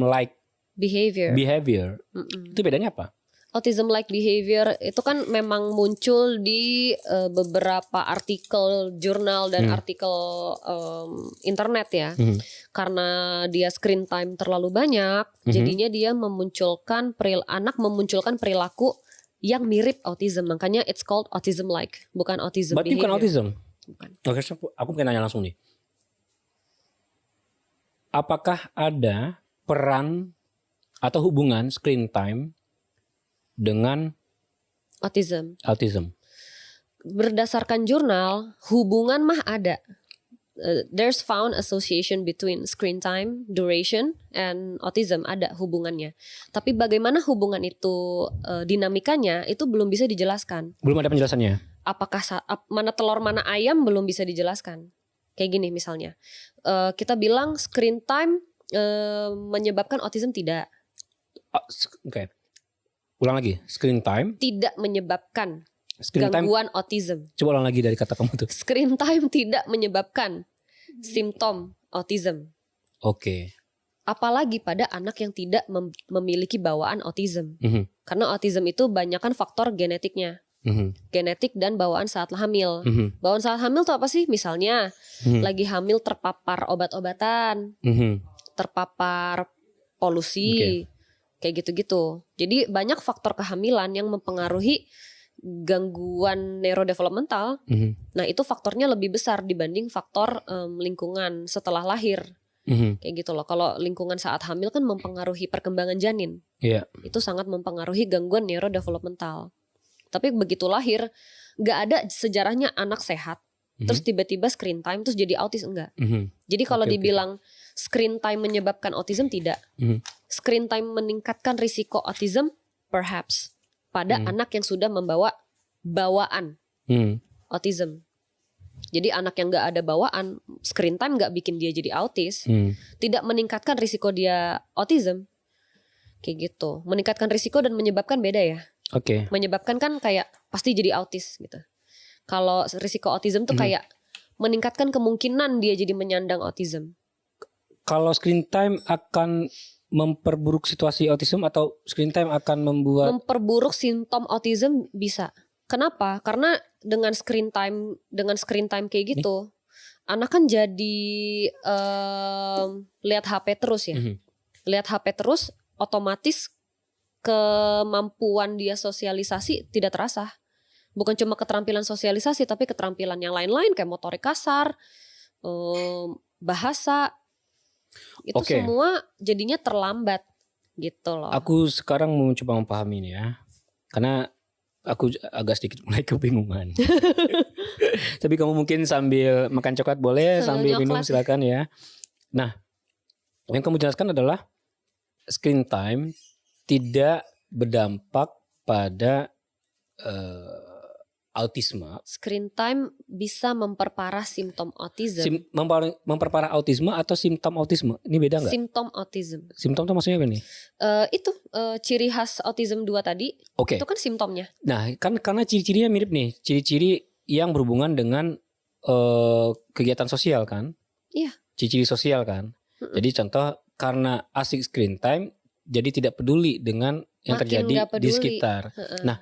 Speaker 1: like behavior. Itu bedanya apa?
Speaker 2: Autism like behavior itu kan memang muncul di beberapa artikel jurnal dan artikel internet ya. Karena dia screen time terlalu banyak, jadinya dia memunculkan perilaku yang mirip autism. Makanya it's called autism like, bukan autism behavior.
Speaker 1: Berarti bukan autism?
Speaker 2: Bukan.
Speaker 1: Oke, aku pengen nanya langsung nih. Apakah ada peran atau hubungan screen time dengan autism?
Speaker 2: Berdasarkan jurnal, hubungan mah ada. There's found association between screen time, duration, and autism, ada hubungannya. Tapi bagaimana hubungan itu dinamikanya itu belum bisa dijelaskan.
Speaker 1: Belum ada penjelasannya.
Speaker 2: Apakah mana telur mana ayam belum bisa dijelaskan. Kayak gini misalnya, kita bilang screen time menyebabkan autism tidak.
Speaker 1: Oke. Ulang lagi, screen time
Speaker 2: Tidak menyebabkan
Speaker 1: screen time.
Speaker 2: gangguan autism.
Speaker 1: Coba ulang lagi dari kata kamu tuh.
Speaker 2: Screen time tidak menyebabkan simptom autism.
Speaker 1: Oke.
Speaker 2: Apalagi pada anak yang tidak memiliki bawaan autism. Karena autism itu banyakkan faktor genetiknya. Genetik dan bawaan saat hamil. Bawaan saat hamil itu apa sih? Misalnya lagi hamil terpapar obat-obatan, terpapar polusi, kayak gitu-gitu. Jadi banyak faktor kehamilan yang mempengaruhi gangguan neurodevelopmental. Nah itu faktornya lebih besar dibanding faktor lingkungan setelah lahir. Kayak gitu loh. Kalau lingkungan saat hamil kan mempengaruhi perkembangan janin. Itu sangat mempengaruhi gangguan neurodevelopmental. Tapi begitu lahir gak ada sejarahnya anak sehat terus tiba-tiba screen time terus jadi autis, enggak. Jadi kalau dibilang screen time menyebabkan autism, tidak. Screen time meningkatkan risiko autism perhaps pada anak yang sudah membawa bawaan autism. Jadi anak yang gak ada bawaan, screen time gak bikin dia jadi autis, tidak meningkatkan risiko dia autism. Kayak gitu. Meningkatkan risiko dan menyebabkan beda ya. Menyebabkan kan kayak pasti jadi autis gitu. Kalau risiko autism tuh kayak meningkatkan kemungkinan dia jadi menyandang autism.
Speaker 1: Kalau screen time akan memperburuk situasi autism atau screen time akan
Speaker 2: memperburuk simptom autism bisa. Kenapa? Karena dengan screen time kayak gitu, anak kan jadi lihat HP terus ya. Lihat HP terus, otomatis kemampuan dia sosialisasi tidak terasa. Bukan cuma keterampilan sosialisasi, tapi keterampilan yang lain-lain kayak motorik kasar, bahasa. Itu semua jadinya terlambat gitu loh.
Speaker 1: Aku sekarang mau coba memahami ini ya. Karena aku agak sedikit mulai kebingungan. Tapi kamu mungkin sambil makan coklat boleh, sambil minum silakan ya. Nah, yang kamu jelaskan adalah screen time tidak berdampak pada autisme.
Speaker 2: Screen time bisa memperparah simptom autism.
Speaker 1: Memperparah autisme atau simptom autisme? Ini beda nggak?
Speaker 2: Simptom autism.
Speaker 1: Simptom itu maksudnya apa nih?
Speaker 2: Itu ciri khas autism 2 tadi. Itu kan simptomnya.
Speaker 1: Nah, kan karena ciri-cirinya mirip nih. Ciri-ciri yang berhubungan dengan kegiatan sosial kan?
Speaker 2: Iya.
Speaker 1: Ciri-ciri sosial kan? Jadi contoh karena asik screen time, jadi tidak peduli dengan yang terjadi di sekitar. Nah,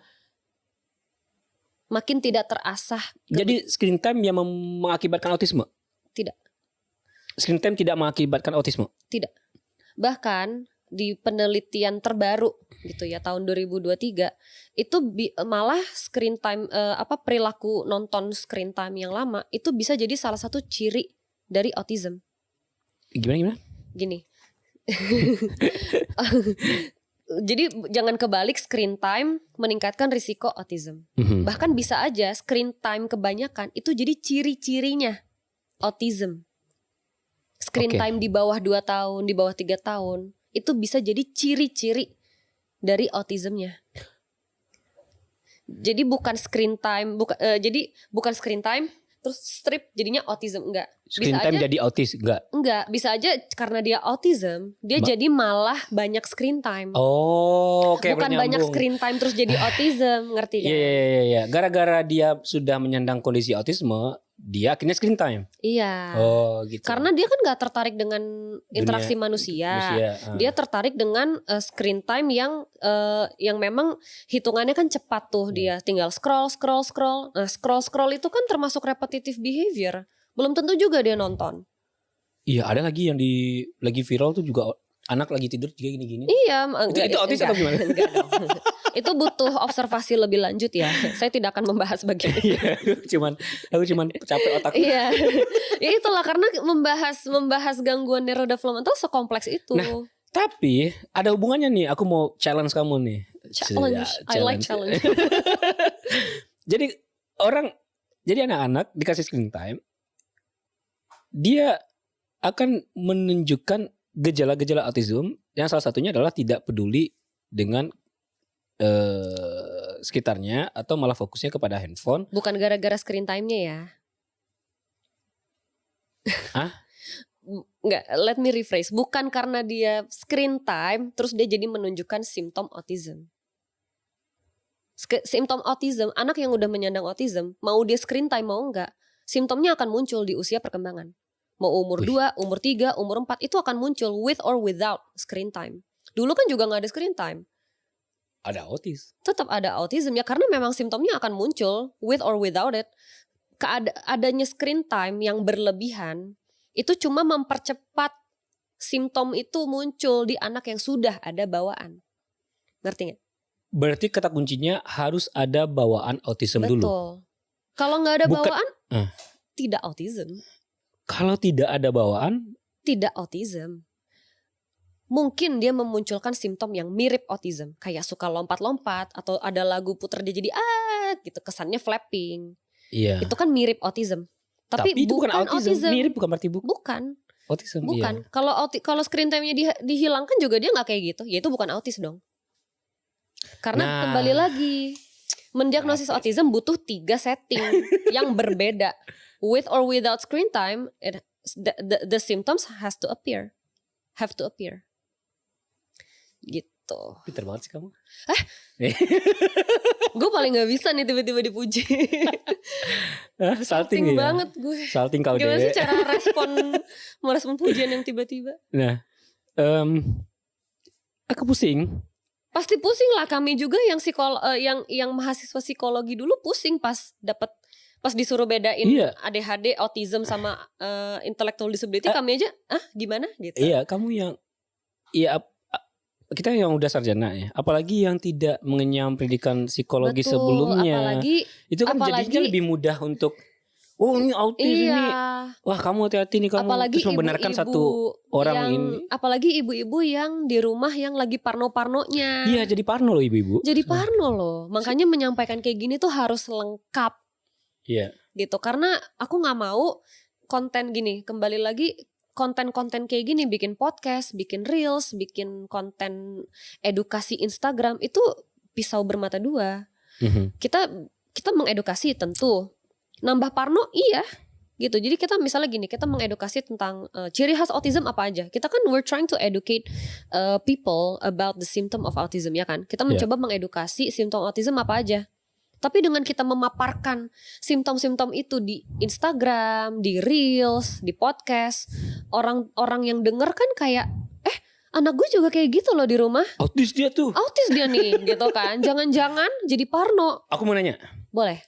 Speaker 2: makin tidak terasah.
Speaker 1: Jadi screen time yang mengakibatkan autisme?
Speaker 2: Tidak.
Speaker 1: Screen time tidak mengakibatkan autisme?
Speaker 2: Tidak. Bahkan di penelitian terbaru gitu ya tahun 2023 itu malah screen time perilaku nonton screen time yang lama itu bisa jadi salah satu ciri dari autism.
Speaker 1: Gimana?
Speaker 2: Gini. Jadi jangan kebalik, screen time meningkatkan risiko autism. Bahkan bisa aja screen time kebanyakan itu jadi ciri-cirinya autism. Screen time di bawah 2 tahun, di bawah 3 tahun itu bisa jadi ciri-ciri dari autismnya. Jadi bukan screen time, bukan screen time terus strip jadinya autism, enggak.
Speaker 1: Screen time jadi autis, enggak?
Speaker 2: Enggak, bisa aja karena dia autism, dia jadi malah banyak screen time. Bukan banyak screen time terus jadi autism, ngerti kan?
Speaker 1: Iya. Gara-gara dia sudah menyandang kondisi autisme, dia akhirnya screen time.
Speaker 2: Iya.
Speaker 1: Gitu.
Speaker 2: Karena dia kan gak tertarik dengan interaksi manusia. Dia tertarik dengan screen time yang memang hitungannya kan cepat tuh. Dia tinggal scroll. Nah, scroll itu kan termasuk repetitive behavior. Belum tentu juga dia nonton.
Speaker 1: Iya, ada lagi yang lagi viral tuh juga anak lagi tidur juga gini-gini.
Speaker 2: Iya,
Speaker 1: itu autis atau gimana?
Speaker 2: Enggak dong. Itu butuh observasi lebih lanjut ya. Saya tidak akan membahas bagian itu.
Speaker 1: Iya, aku cuman capek otak.
Speaker 2: Iya. Ya itulah karena membahas gangguan neurodevelopmental sekompleks itu.
Speaker 1: Nah, tapi ada hubungannya nih. Aku mau challenge kamu nih.
Speaker 2: Challenge. I like challenge.
Speaker 1: Jadi anak-anak dikasih screen time, dia akan menunjukkan gejala-gejala autism yang salah satunya adalah tidak peduli dengan sekitarnya atau malah fokusnya kepada handphone.
Speaker 2: Bukan gara-gara screen time-nya ya.
Speaker 1: Hah?
Speaker 2: Enggak, let me rephrase. Bukan karena dia screen time terus dia jadi menunjukkan simptom autism. Simptom autism, anak yang udah menyandang autism, mau dia screen time mau enggak, simptomnya akan muncul di usia perkembangan. Mau umur 2, umur 3, umur 4 itu akan muncul with or without screen time. Dulu kan juga gak ada screen time.
Speaker 1: Ada autis.
Speaker 2: Tetap ada autism ya karena memang simptomnya akan muncul with or without it. Adanya screen time yang berlebihan itu cuma mempercepat simptom itu muncul di anak yang sudah ada bawaan. Ngerti gak?
Speaker 1: Berarti kata kuncinya harus ada bawaan autism dulu.
Speaker 2: Betul. Kalau gak ada bawaan, tidak autism.
Speaker 1: Kalau tidak ada bawaan,
Speaker 2: tidak autism. Mungkin dia memunculkan simptom yang mirip autism, kayak suka lompat-lompat atau ada lagu puter dia jadi gitu, kesannya flapping.
Speaker 1: iya.
Speaker 2: Itu kan mirip autism. Tapi
Speaker 1: itu bukan
Speaker 2: autism.
Speaker 1: Mirip bukan berarti
Speaker 2: Bukan.
Speaker 1: Autism.
Speaker 2: Bukan.
Speaker 1: Iya.
Speaker 2: Kalau screen time-nya dihilangkan juga dia nggak kayak gitu. Ya itu bukan autis dong. Karena kembali lagi mendiagnosis autism butuh 3 setting yang berbeda. With or without screen time, the symptoms have to appear. Gitu.
Speaker 1: Pinter banget sih kamu.
Speaker 2: Gue paling gak bisa nih tiba-tiba dipuji.
Speaker 1: Salting ya?
Speaker 2: banget gue.
Speaker 1: Salting kau deh.
Speaker 2: Gimana sih cara merespon pujian yang tiba-tiba?
Speaker 1: Nah, aku pusing.
Speaker 2: Pasti pusing lah, kami juga yang yang mahasiswa psikologi dulu pusing pas disuruh bedain ADHD, autism sama intellectual disability, kami aja gimana gitu.
Speaker 1: Iya, kamu yang kita yang udah sarjana ya, apalagi yang tidak mengenyam pendidikan psikologi sebelumnya. Itu kan jadinya lebih mudah untuk ini autis ini. Wah, kamu hati-hati nih kamu.
Speaker 2: Apalagi
Speaker 1: terus membenarkan satu orang ini.
Speaker 2: Apalagi ibu-ibu yang di rumah yang lagi parno-parnonya.
Speaker 1: Iya, jadi parno loh ibu-ibu.
Speaker 2: Jadi parno loh. Makanya menyampaikan kayak gini tuh harus lengkap.
Speaker 1: Iya.
Speaker 2: Gitu, karena aku nggak mau konten gini, kembali lagi konten-konten kayak gini, bikin podcast, bikin reels, bikin konten edukasi Instagram itu pisau bermata dua. Kita mengedukasi tentu, nambah parno iya gitu. Jadi kita misalnya gini, kita mengedukasi tentang ciri khas autism apa aja. Kita kan we're trying to educate people about the symptom of autism ya kan. Kita mencoba mengedukasi simptom autism apa aja. Tapi dengan kita memaparkan simptom-simptom itu di Instagram, di Reels, di podcast, orang-orang yang denger kan kayak, anak gue juga kayak gitu loh di rumah.
Speaker 1: Autis dia tuh.
Speaker 2: Autis dia nih, gitu kan. Jangan-jangan jadi parno.
Speaker 1: Aku mau nanya.
Speaker 2: Boleh.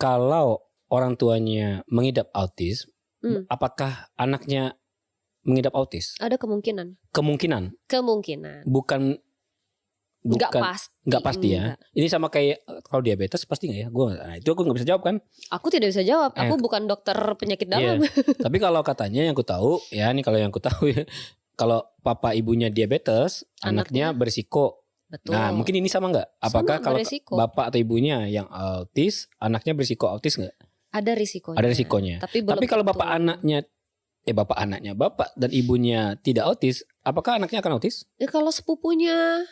Speaker 1: Kalau orang tuanya mengidap autis, apakah anaknya mengidap autis?
Speaker 2: Ada kemungkinan.
Speaker 1: Kemungkinan. Bukan
Speaker 2: Nggak
Speaker 1: pasti ya. Ini sama kayak kalau diabetes pasti nggak ya? Itu aku nggak bisa jawab kan?
Speaker 2: Aku tidak bisa jawab. Aku bukan dokter penyakit dalam.
Speaker 1: Tapi kalau katanya yang ku tahu ya, nih kalau yang ku tahu ya, kalau papa ibunya diabetes, anaknya berisiko.
Speaker 2: Betul.
Speaker 1: Nah, mungkin ini sama nggak? Apakah kalau bapak atau ibunya yang autis, anaknya berisiko autis nggak?
Speaker 2: Ada risikonya.
Speaker 1: Ada risikonya. Tapi kalau bapak dan ibunya tidak autis, apakah anaknya akan autis?
Speaker 2: Ya kalau sepupunya,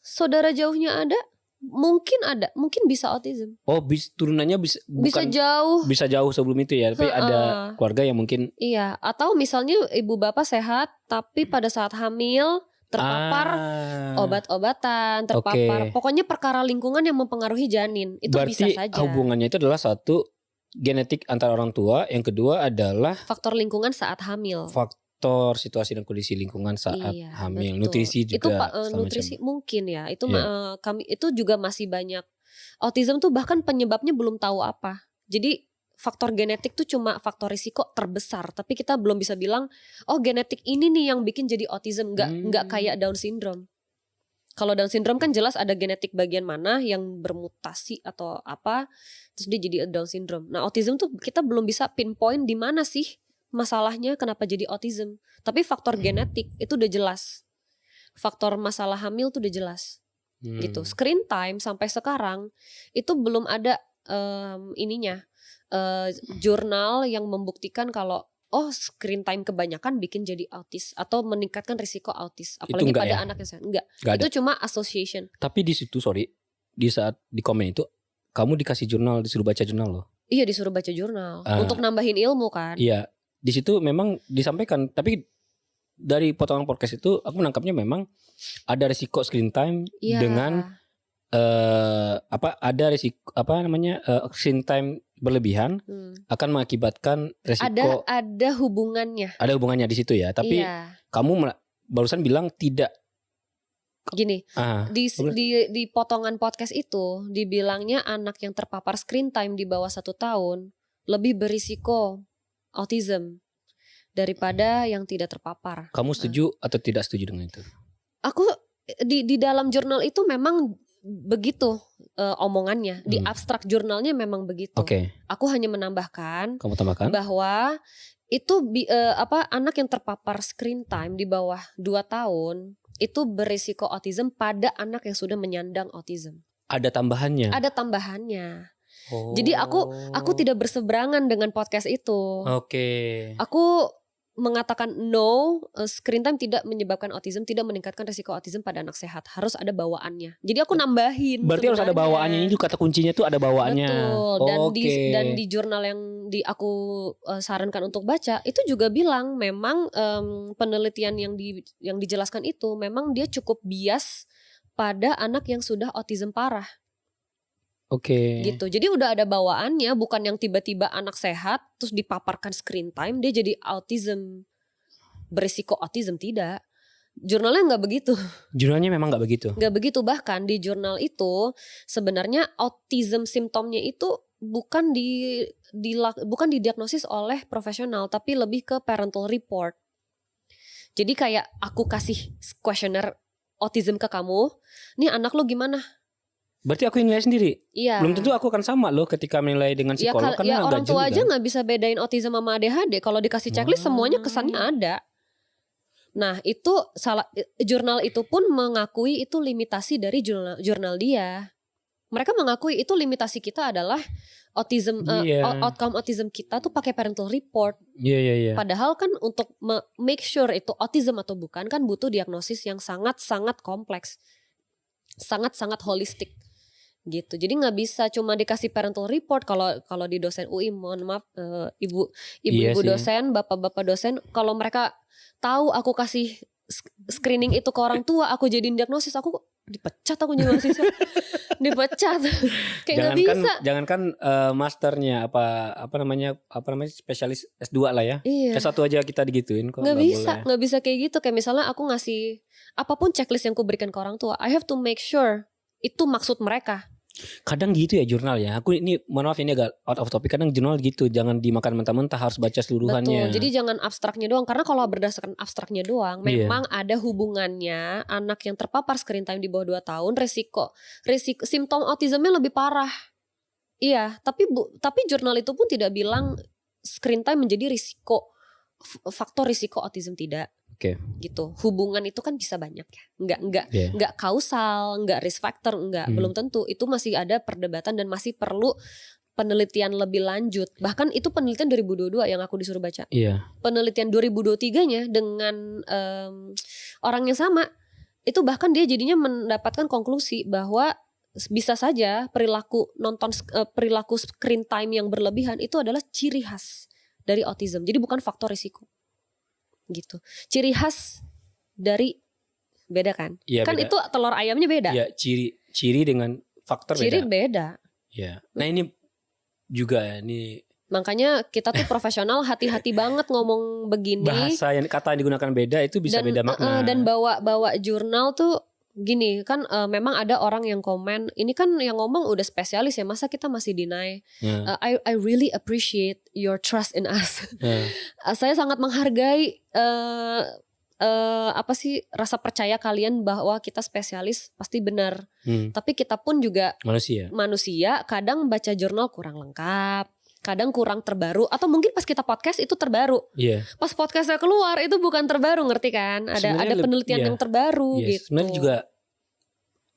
Speaker 2: saudara jauhnya mungkin bisa autism.
Speaker 1: Oh, turunannya
Speaker 2: bisa jauh.
Speaker 1: Bisa jauh sebelum itu ya, tapi ada keluarga yang mungkin.
Speaker 2: Iya, atau misalnya ibu bapak sehat, tapi pada saat hamil terpapar obat-obatan, pokoknya perkara lingkungan yang mempengaruhi janin, itu
Speaker 1: berarti
Speaker 2: bisa saja.
Speaker 1: Hubungannya itu adalah satu genetik antara orang tua, yang kedua adalah
Speaker 2: faktor lingkungan saat hamil.
Speaker 1: Situasi dan kondisi lingkungan saat hamil, betul. Nutrisi juga.
Speaker 2: Itu nutrisi mungkin ya. Itu kami itu juga masih banyak. Autism tuh bahkan penyebabnya belum tahu apa. Jadi faktor genetik tuh cuma faktor risiko terbesar, tapi kita belum bisa bilang genetik ini nih yang bikin jadi autism, nggak kayak Down syndrome. Kalau Down syndrome kan jelas ada genetik bagian mana yang bermutasi atau apa, terus dia jadi Down syndrome. Nah, autism tuh kita belum bisa pinpoint di mana sih masalahnya kenapa jadi autism. Tapi faktor genetik itu udah jelas. Faktor masalah hamil tuh udah jelas. Gitu. Screen time sampai sekarang itu belum ada jurnal yang membuktikan kalau screen time kebanyakan bikin jadi autis atau meningkatkan risiko autis, apalagi pada anak yang sehat. Enggak itu cuma association.
Speaker 1: Tapi di situ di saat di komen itu kamu dikasih jurnal, disuruh baca jurnal loh.
Speaker 2: Iya, disuruh baca jurnal untuk nambahin ilmu kan.
Speaker 1: Iya, di situ memang disampaikan, tapi dari potongan podcast itu aku menangkapnya memang ada risiko screen time dengan ada risiko screen time berlebihan akan mengakibatkan resiko.
Speaker 2: Ada hubungannya.
Speaker 1: Ada hubungannya di situ ya. Tapi kamu barusan bilang tidak.
Speaker 2: Gini, di potongan podcast itu dibilangnya anak yang terpapar screen time di bawah 1 tahun lebih berisiko autism daripada yang tidak terpapar.
Speaker 1: Kamu setuju atau tidak setuju dengan itu?
Speaker 2: Aku di dalam jurnal itu memang begitu omongannya. Di abstrak jurnalnya memang begitu. Aku hanya menambahkan.
Speaker 1: Kamu tambahkan
Speaker 2: bahwa itu anak yang terpapar screen time di bawah 2 tahun itu berisiko autism pada anak yang sudah menyandang autism.
Speaker 1: Ada tambahannya.
Speaker 2: Ada tambahannya. Jadi aku tidak berseberangan dengan podcast itu. Aku mengatakan no, screen time tidak menyebabkan autism, tidak meningkatkan risiko autism pada anak sehat. Harus ada bawaannya. Jadi aku nambahin.
Speaker 1: Berarti harus ada bawaannya. Ini kata kuncinya tuh ada bawaannya.
Speaker 2: Betul. Dan di jurnal yang aku sarankan untuk baca itu juga bilang memang penelitian yang dijelaskan itu memang dia cukup bias pada anak yang sudah autism parah. Gitu. Jadi udah ada bawaannya, bukan yang tiba-tiba anak sehat terus dipaparkan screen time dia jadi autism, berisiko autism, tidak. Jurnalnya nggak begitu.
Speaker 1: Jurnalnya memang nggak begitu.
Speaker 2: Nggak begitu, bahkan di jurnal itu sebenarnya autism simptomnya itu bukan didiagnosis oleh profesional, tapi lebih ke parental report. Jadi kayak aku kasih kuesioner autism ke kamu, nih anak lo gimana?
Speaker 1: Berarti aku nilai sendiri.
Speaker 2: Iya.
Speaker 1: Belum tentu aku akan sama loh ketika menilai dengan psikolog. Karena
Speaker 2: orang tua aja nggak bisa bedain autism sama ADHD. Kalau dikasih checklist semuanya kesannya ada. Nah itu jurnal itu pun mengakui itu limitasi dari jurnal dia. Mereka mengakui itu limitasi kita adalah autism, outcome autism kita tuh pakai parental report. Padahal kan untuk make sure itu autism atau bukan kan butuh diagnosis yang sangat-sangat kompleks, sangat-sangat holistik. Gitu. Jadi nggak bisa cuma dikasih parental report. Kalau di dosen UI, mohon maaf ibu dosen, bapak-bapak dosen, kalau mereka tahu aku kasih screening itu ke orang tua, aku jadiin diagnosis, aku dipecat, aku jadi mahasiswa. Dipecat. Kayak nggak bisa.
Speaker 1: Jangankan masternya apa namanya spesialis S2 lah ya. S1 aja kita digituin kok.
Speaker 2: Nggak bisa kayak gitu. Kayak misalnya aku ngasih apapun checklist yang aku berikan ke orang tua, I have to make sure itu maksud mereka.
Speaker 1: Kadang gitu ya jurnal ya. Aku ini mohon maaf ini agak out of topic. Kadang jurnal gitu, jangan dimakan mentah-mentah, harus baca seluruhannya.
Speaker 2: Betul. Jadi jangan abstraknya doang. Karena kalau berdasarkan abstraknya doang, memang ada hubungannya. Anak yang terpapar screen time di bawah 2 tahun risiko simptom autismnya lebih parah. Iya, tapi jurnal itu pun tidak bilang screen time menjadi faktor risiko autism, tidak. Gitu. Hubungan itu kan bisa banyak ya. Enggak kausal, enggak risk factor, belum tentu. Itu masih ada perdebatan dan masih perlu penelitian lebih lanjut. Bahkan itu penelitian 2022 yang aku disuruh baca. Penelitian 2023-nya dengan orang yang sama, itu bahkan dia jadinya mendapatkan konklusi bahwa bisa saja perilaku screen time yang berlebihan itu adalah ciri khas dari autism. Jadi bukan faktor risiko. Gitu. Ciri khas dari beda kan? Kan beda. Itu telur ayamnya beda.
Speaker 1: Iya, ciri dengan faktor
Speaker 2: beda.
Speaker 1: Iya. Nah, ini juga ini
Speaker 2: makanya kita tuh profesional hati-hati banget ngomong begini.
Speaker 1: Bahasa yang kata yang digunakan beda itu bisa beda makna.
Speaker 2: Dan bawa jurnal tuh gini kan memang ada orang yang komen, ini kan yang ngomong udah spesialis ya, masa kita masih deny. I really appreciate your trust in us. Saya sangat menghargai apa sih rasa percaya kalian bahwa kita spesialis pasti benar. Tapi kita pun juga manusia, kadang baca jurnal kurang lengkap, kadang kurang terbaru, atau mungkin pas kita podcast itu terbaru. Pas podcastnya keluar itu bukan terbaru, ngerti kan? Ada penelitian yang terbaru gitu.
Speaker 1: Sebenarnya juga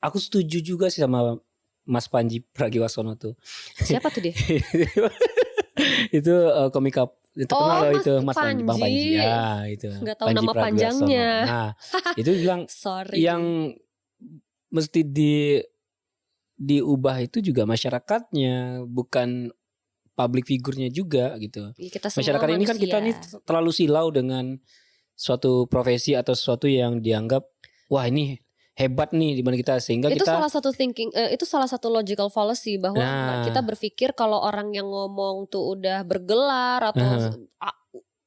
Speaker 1: aku setuju juga sih sama Mas Panji Pragiwaksono tuh.
Speaker 2: Siapa tuh dia?
Speaker 1: Itu komika terkenal
Speaker 2: Mas
Speaker 1: itu Mas Panji. Bang Panji ya itu.
Speaker 2: Gak tahu nama panjangnya.
Speaker 1: Nah itu bilang yang mesti diubah itu juga masyarakatnya, bukan public figurnya juga gitu. Masyarakat ini kan kita ini terlalu silau dengan suatu profesi atau sesuatu yang dianggap wah ini hebat nih dibanding kita, sehingga
Speaker 2: itu
Speaker 1: kita
Speaker 2: salah satu thinking, itu salah satu logical fallacy bahwa kita berpikir kalau orang yang ngomong tuh udah bergelar atau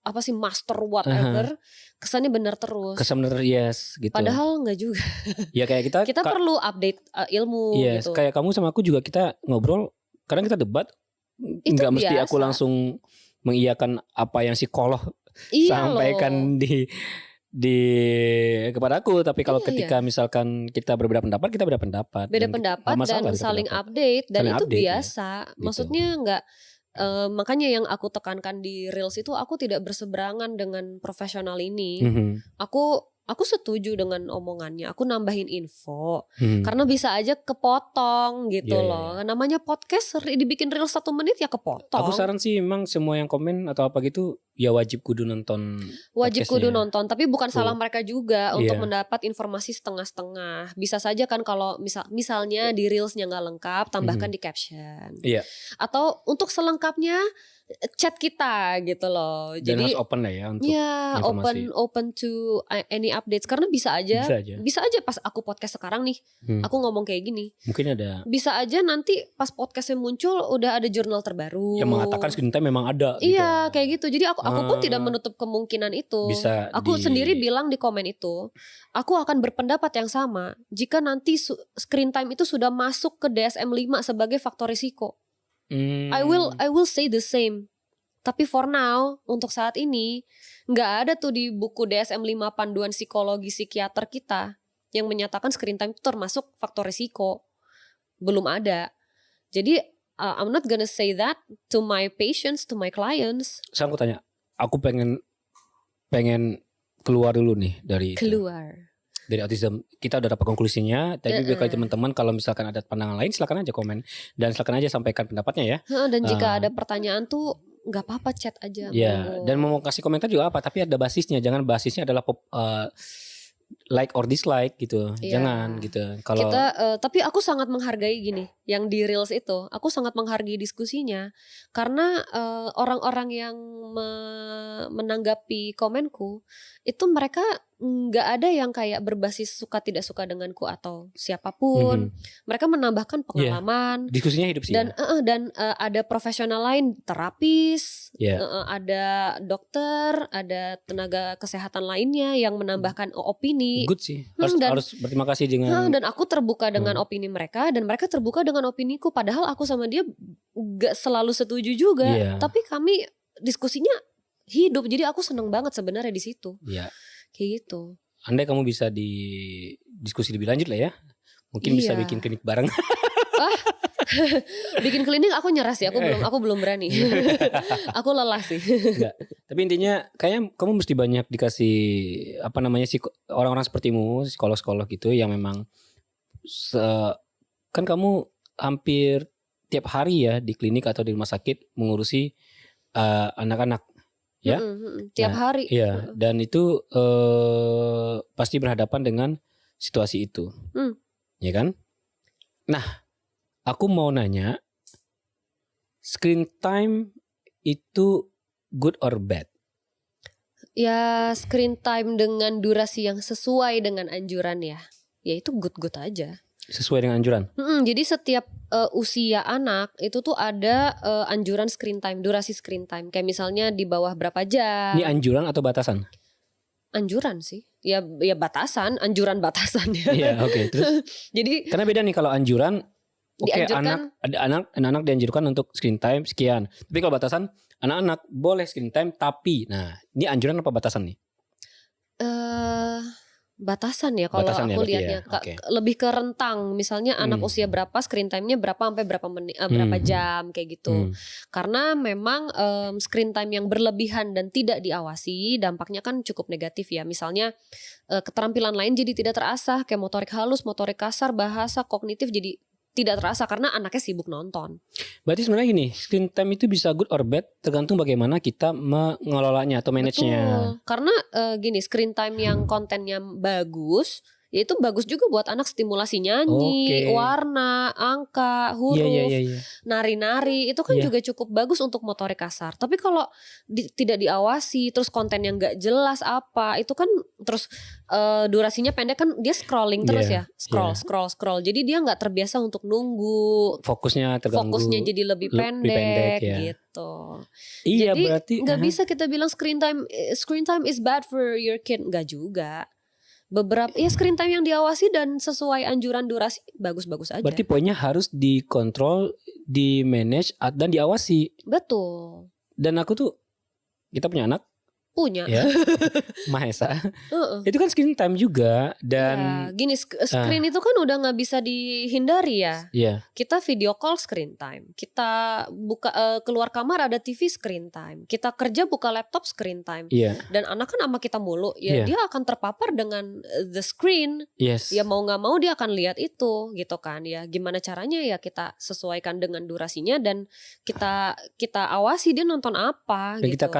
Speaker 2: apa sih master whatever, kesannya benar terus.
Speaker 1: Kesan benar gitu.
Speaker 2: Padahal nggak juga.
Speaker 1: Ya kayak kita
Speaker 2: perlu update ilmu gitu.
Speaker 1: Kayak kamu sama aku juga kita ngobrol, kadang kita debat nggak mesti aku langsung mengiyakan apa yang psikolog sampaikan kepada aku, tapi kalau ketika misalkan kita berbeda pendapat, kita beda pendapat
Speaker 2: dan saling update dan itu biasa gitu. Maksudnya nggak makanya yang aku tekankan di Reels itu, aku tidak berseberangan dengan profesional ini. Aku setuju dengan omongannya. Aku nambahin info karena bisa aja kepotong gitu loh. Namanya podcast dibikin Reels 1 menit ya kepotong.
Speaker 1: Aku saran sih memang semua yang komen atau apa gitu ya wajib kudu nonton.
Speaker 2: Tapi bukan salah mereka juga untuk mendapat informasi setengah-setengah. Bisa saja kan kalau misalnya di Reelsnya nggak lengkap, tambahkan di caption. Atau untuk selengkapnya chat kita gitu loh.
Speaker 1: Dan jadi harus open lah ya untuk informasi.
Speaker 2: open to any updates, karena bisa aja pas aku podcast sekarang nih, aku ngomong kayak gini.
Speaker 1: Mungkin ada.
Speaker 2: Bisa aja nanti pas podcastnya muncul udah ada jurnal terbaru
Speaker 1: yang mengatakan screen time memang ada.
Speaker 2: Iya, kayak gitu. Jadi aku pun tidak menutup kemungkinan itu. Aku sendiri bilang di komen itu, aku akan berpendapat yang sama jika nanti screen time itu sudah masuk ke DSM-5 sebagai faktor risiko. I will say the same. Tapi for now, untuk saat ini nggak ada tuh di buku DSM-5 panduan psikologi psikiater kita yang menyatakan screen time itu termasuk faktor risiko. Belum ada. Jadi I'm not gonna say that to my patients, to my clients.
Speaker 1: Saya aku tanya, aku pengen keluar dulu nih dari dari autism. Kita udah dapat konklusinya. Tapi bagi teman-teman kalau misalkan ada pandangan lain, silakan aja komen dan silakan aja sampaikan pendapatnya ya.
Speaker 2: Dan jika ada pertanyaan tuh nggak apa-apa, chat aja.
Speaker 1: Ya, dan mau kasih komentar juga apa, tapi ada basisnya. Jangan basisnya adalah like or dislike gitu. Jangan gitu. Kalau
Speaker 2: tapi aku sangat menghargai gini, yang di Reels itu, aku sangat menghargai diskusinya karena orang-orang yang menanggapi komenku itu mereka nggak ada yang kayak berbasis suka tidak suka denganku atau siapapun. Mereka menambahkan pengalaman.
Speaker 1: Diskusinya hidup sih.
Speaker 2: Dan ada profesional lain, terapis, ada dokter, ada tenaga kesehatan lainnya yang menambahkan opini.
Speaker 1: Good sih. Harus berterima kasih dengan.
Speaker 2: Dan aku terbuka dengan opini mereka dan mereka terbuka dengan opiniku. Padahal aku sama dia gak selalu setuju juga. Tapi kami diskusinya hidup. Jadi aku seneng banget sebenarnya di situ. Kayak gitu.
Speaker 1: Andai kamu bisa diskusi lebih lanjut lah ya. Mungkin bisa bikin klinik bareng.
Speaker 2: Bikin klinik aku nyerah sih. Aku belum berani. Aku lelah sih.
Speaker 1: Enggak. Tapi intinya kayaknya kamu mesti banyak dikasih orang-orang sepertimu, psikolog-psikolog gitu yang memang kan kamu hampir tiap hari ya di klinik atau di rumah sakit mengurusi anak-anak. Ya,
Speaker 2: tiap hari.
Speaker 1: Iya, dan itu pasti berhadapan dengan situasi itu, ya kan? Nah, aku mau nanya, screen time itu good or bad?
Speaker 2: Ya, screen time dengan durasi yang sesuai dengan anjuran ya itu good aja.
Speaker 1: Sesuai dengan anjuran.
Speaker 2: Jadi setiap usia anak itu tuh ada anjuran screen time, durasi screen time. Kayak misalnya di bawah berapa jam.
Speaker 1: Ini anjuran atau batasan?
Speaker 2: Anjuran sih. Ya batasan, anjuran batasannya.
Speaker 1: Iya, oke. Terus jadi karena beda nih kalau anjuran, anak dianjurkan untuk screen time sekian. Tapi kalau batasan, anak-anak boleh screen time tapi. Nah, ini anjuran apa batasan nih?
Speaker 2: Eh batasan ya kalau
Speaker 1: Batasan ya
Speaker 2: aku
Speaker 1: berarti ya.
Speaker 2: lihatnya,
Speaker 1: Oke.
Speaker 2: lebih ke rentang. Misalnya anak
Speaker 1: Hmm.
Speaker 2: usia berapa, screen time-nya berapa sampai berapa menit, berapa
Speaker 1: Hmm.
Speaker 2: jam kayak gitu.
Speaker 1: Hmm.
Speaker 2: Karena memang screen time yang berlebihan dan tidak diawasi dampaknya kan cukup negatif ya. Misalnya keterampilan lain jadi tidak terasah, kayak motorik halus, motorik kasar, bahasa, kognitif jadi tidak terasa karena anaknya sibuk nonton.
Speaker 1: Berarti sebenarnya gini, screen time itu bisa good or bad tergantung bagaimana kita mengelolanya atau manage-nya.
Speaker 2: Betul, karena gini, screen time yang kontennya bagus, ya itu bagus juga buat anak, stimulasi nyanyi,
Speaker 1: Oke.
Speaker 2: warna, angka,
Speaker 1: Iya,
Speaker 2: huruf,
Speaker 1: iya.
Speaker 2: nari-nari, itu kan
Speaker 1: Iya.
Speaker 2: juga cukup bagus untuk motorik kasar. Tapi kalau tidak diawasi, terus konten yang nggak jelas apa, itu kan terus durasinya pendek kan, dia scrolling terus
Speaker 1: Iya,
Speaker 2: ya, scroll. Jadi dia nggak terbiasa untuk nunggu,
Speaker 1: Fokusnya terganggu.
Speaker 2: fokusnya jadi lebih
Speaker 1: lebih pendek
Speaker 2: pendek
Speaker 1: ya.
Speaker 2: gitu.
Speaker 1: Iya,
Speaker 2: Jadi
Speaker 1: berarti
Speaker 2: nggak bisa kita bilang screen time is bad for your kid, nggak juga. Beberapa ya screen time yang diawasi dan sesuai anjuran durasi bagus-bagus aja.
Speaker 1: berarti poinnya harus dikontrol, di manage dan diawasi.
Speaker 2: Betul.
Speaker 1: Dan aku tuh, kita punya anak
Speaker 2: Punya.
Speaker 1: ya, Mahesa.
Speaker 2: Heeh.
Speaker 1: Itu kan screen time juga
Speaker 2: Ya,
Speaker 1: dan
Speaker 2: gini screen itu kan udah nggak bisa dihindari ya.
Speaker 1: iya.
Speaker 2: Kita video call screen time. Kita buka keluar kamar ada TV screen time. Kita kerja buka laptop screen time.
Speaker 1: Iya.
Speaker 2: Dan anak kan sama kita mulu, ya
Speaker 1: Iya.
Speaker 2: dia akan terpapar dengan the screen.
Speaker 1: Yes.
Speaker 2: Ya mau nggak mau dia akan lihat itu gitu kan ya. Gimana caranya ya kita sesuaikan dengan durasinya dan kita awasi dia nonton apa
Speaker 1: Dan
Speaker 2: gitu.
Speaker 1: kita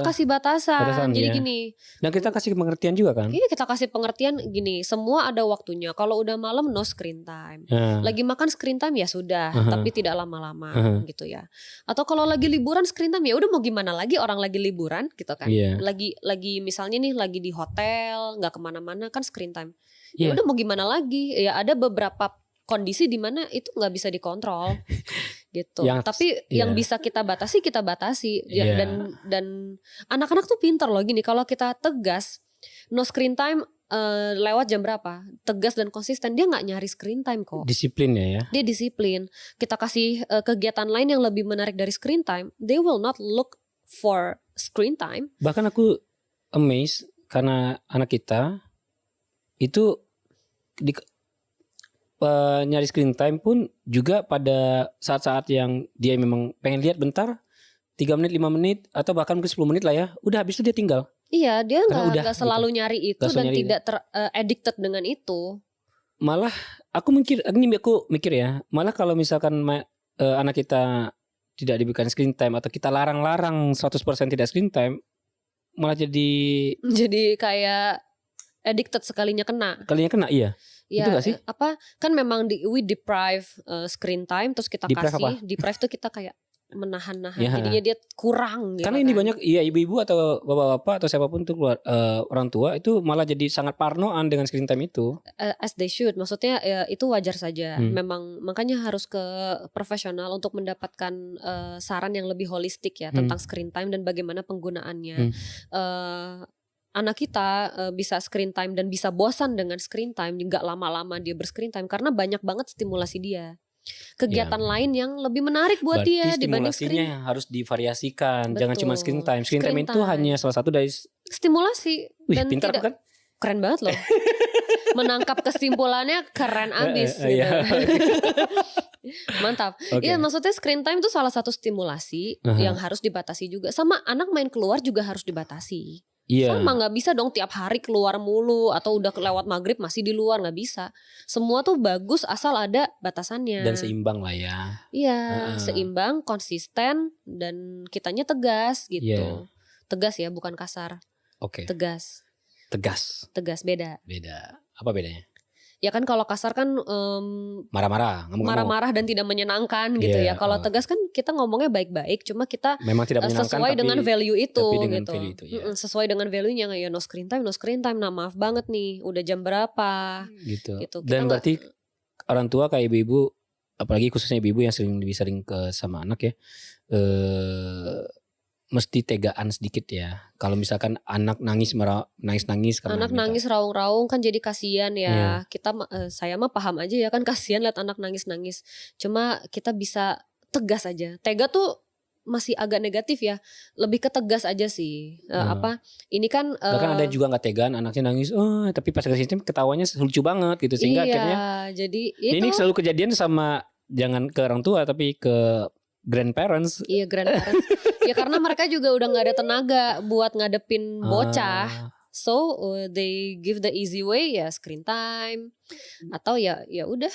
Speaker 2: kasih batasan. Jadi
Speaker 1: ya.
Speaker 2: gini.
Speaker 1: Dan kita kasih pengertian juga kan.
Speaker 2: Iya, kita kasih pengertian gini, semua ada waktunya. Kalau udah malam no screen time. Lagi makan screen time ya sudah, tapi tidak lama-lama gitu ya. Atau kalau lagi liburan screen time ya udah mau gimana lagi, orang lagi liburan gitu kan.
Speaker 1: Iya.
Speaker 2: Lagi misalnya nih lagi di hotel, nggak kemana-mana kan screen time.
Speaker 1: Iya.
Speaker 2: Ya udah mau gimana lagi? Ya ada beberapa kondisi di mana itu nggak bisa dikontrol gitu. Tapi yang bisa kita batasi
Speaker 1: Iya.
Speaker 2: dan anak-anak tuh pintar loh gini. Kalau kita tegas no screen time lewat jam berapa, tegas dan konsisten, dia nggak nyari screen time kok.
Speaker 1: Disiplin ya.
Speaker 2: Dia disiplin. Kita kasih kegiatan lain yang lebih menarik dari screen time, they will not look for screen time.
Speaker 1: Bahkan aku amazed karena anak kita itu nyari screen time pun juga pada saat-saat yang dia memang pengen lihat bentar, 3 menit, 5 menit atau bahkan mungkin 10 menit lah ya, udah habis itu dia tinggal.
Speaker 2: Iya, dia
Speaker 1: Karena
Speaker 2: nggak selalu nyari itu
Speaker 1: Nggak selalu
Speaker 2: dan
Speaker 1: nyari
Speaker 2: tidak addicted dengan itu.
Speaker 1: Malah aku mikir ya, malah kalau misalkan anak kita tidak diberikan screen time atau kita larang-larang 100% tidak screen time, malah jadi
Speaker 2: kayak addicted sekalinya kena.
Speaker 1: Iya.
Speaker 2: Ya,
Speaker 1: itu gak sih?
Speaker 2: Kan memang we deprive screen time, terus kita kasih deprive tuh kita kayak menahan-nahan,
Speaker 1: ya.
Speaker 2: jadinya dia kurang gitu.
Speaker 1: Karena ini banyak ibu-ibu atau bapak-bapak atau siapapun tuh orang tua itu malah jadi sangat parnoan dengan screen time itu.
Speaker 2: As they should, maksudnya itu wajar saja. Memang makanya harus ke profesional untuk mendapatkan saran yang lebih holistik ya tentang screen time dan bagaimana penggunaannya. Anak kita bisa screen time dan bisa bosan dengan screen time, nggak lama-lama dia berscreen time karena banyak banget stimulasi dia. Kegiatan lain yang lebih menarik buat dia dibanding screen.
Speaker 1: Stimulasinya harus divariasikan.
Speaker 2: Betul.
Speaker 1: Jangan cuma screen time. Screen time itu hanya salah satu dari
Speaker 2: stimulasi.
Speaker 1: Wih,
Speaker 2: dan
Speaker 1: pintar kan?
Speaker 2: Keren banget loh. Menangkap kesimpulannya keren abis gitu. Mantap. Iya, maksudnya screen time itu salah satu stimulasi yang harus dibatasi juga. Sama anak main keluar juga harus dibatasi. Sama gak bisa dong tiap hari keluar mulu atau udah lewat maghrib masih di luar, gak bisa. Semua tuh bagus asal ada batasannya.
Speaker 1: Dan seimbang lah ya.
Speaker 2: Iya, seimbang, konsisten dan kitanya tegas gitu. Tegas ya, bukan kasar.
Speaker 1: Oke.
Speaker 2: Tegas, beda.
Speaker 1: Apa bedanya?
Speaker 2: Ya kan kalau kasar kan marah-marah dan tidak menyenangkan gitu ya. Kalau tegas kan kita ngomongnya baik-baik, cuma kita
Speaker 1: memang tidak menyenangkan
Speaker 2: sesuai dengan value itu
Speaker 1: dengan
Speaker 2: gitu.
Speaker 1: Value itu, ya.
Speaker 2: Sesuai dengan value-nya ya no screen time. Nah maaf banget nih, udah jam berapa gitu.
Speaker 1: Dan berarti orang tua kayak ibu-ibu, apalagi khususnya ibu-ibu yang sering ke sama anak ya, mesti tegaan sedikit ya. Kalau misalkan anak nangis karena
Speaker 2: anak nangis raung-raung kan jadi kasihan ya. Kita saya mah paham aja ya kan, kasihan lihat anak nangis-nangis. Cuma kita bisa tegas aja. Tega tuh masih agak negatif ya, lebih ke tegas aja sih. Ini kan
Speaker 1: bahkan ada juga nggak tegaan anaknya nangis, tapi pas ke sistem ketawanya lucu banget gitu, sehingga
Speaker 2: iya,
Speaker 1: akhirnya
Speaker 2: jadi
Speaker 1: ini selalu kejadian sama, jangan ke orang tua tapi ke grandparents.
Speaker 2: Iya, grandparents. Ya karena mereka juga udah nggak ada tenaga buat ngadepin bocah. So they give the easy way ya, screen time atau ya udah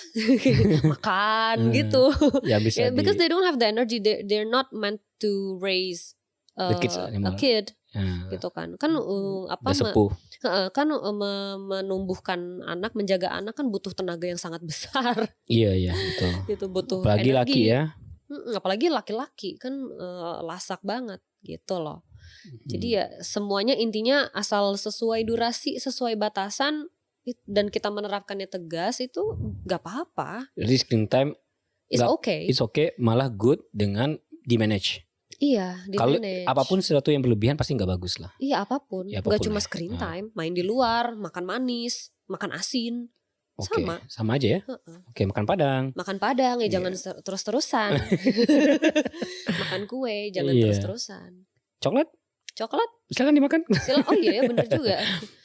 Speaker 2: makan gitu.
Speaker 1: Ya bisa
Speaker 2: Yeah, because they don't have the energy, they're not meant to raise
Speaker 1: the kids
Speaker 2: a
Speaker 1: anymore.
Speaker 2: kid
Speaker 1: Nah,
Speaker 2: gitu kan. Kan
Speaker 1: udah sepuh.
Speaker 2: menumbuhkan anak, menjaga anak kan butuh tenaga yang sangat besar.
Speaker 1: Iya betul.
Speaker 2: Gitu, butuh
Speaker 1: Apalagi
Speaker 2: energi.
Speaker 1: laki ya.
Speaker 2: Apalagi laki-laki kan lasak banget gitu loh. Jadi ya semuanya intinya asal sesuai durasi, sesuai batasan dan kita menerapkannya tegas itu gak apa-apa.
Speaker 1: Jadi screen time
Speaker 2: It's okay.
Speaker 1: It's okay, malah good dengan di manage.
Speaker 2: Iya, di
Speaker 1: Kalau
Speaker 2: manage.
Speaker 1: apapun sesuatu yang berlebihan pasti nggak bagus lah.
Speaker 2: Iya, apapun.
Speaker 1: Ya,
Speaker 2: Gak
Speaker 1: apapun
Speaker 2: cuma
Speaker 1: ya.
Speaker 2: screen time, main di luar, makan manis, makan asin.
Speaker 1: Oke, sama aja ya. Oke, makan padang.
Speaker 2: Makan padang ya jangan terus-terusan. Makan kue jangan terus-terusan.
Speaker 1: Coklat silakan dimakan.
Speaker 2: Oh iya ya, bener juga.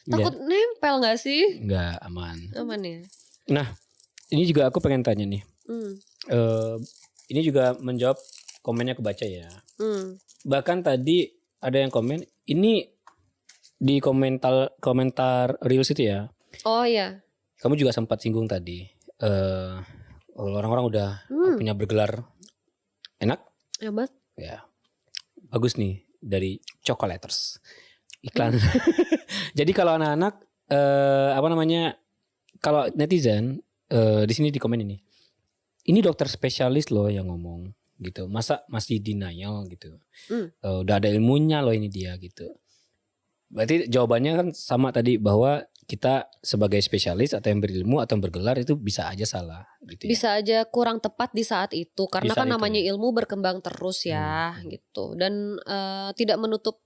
Speaker 2: Takut nempel gak sih?
Speaker 1: Enggak, aman.
Speaker 2: Aman ya.
Speaker 1: Nah, ini juga aku pengen tanya nih. Ini juga menjawab komennya kebaca ya. Bahkan tadi ada yang komen, ini di komentar Reels itu ya.
Speaker 2: Oh iya.
Speaker 1: Kamu juga sempat singgung tadi. Orang-orang udah punya bergelar enak.
Speaker 2: Hebat.
Speaker 1: Ya. Bagus nih dari Chocolaters. Iklan. Jadi kalau anak-anak kalau netizen di sini di komen ini. Ini dokter spesialis loh yang ngomong gitu. Masa masih denial gitu. Udah ada ilmunya loh ini dia gitu. Berarti jawabannya kan sama tadi, bahwa kita sebagai spesialis atau yang berilmu atau yang bergelar itu bisa aja salah gitu ya.
Speaker 2: Bisa aja kurang tepat di saat itu karena kan namanya ilmu berkembang terus ya gitu. Dan tidak menutup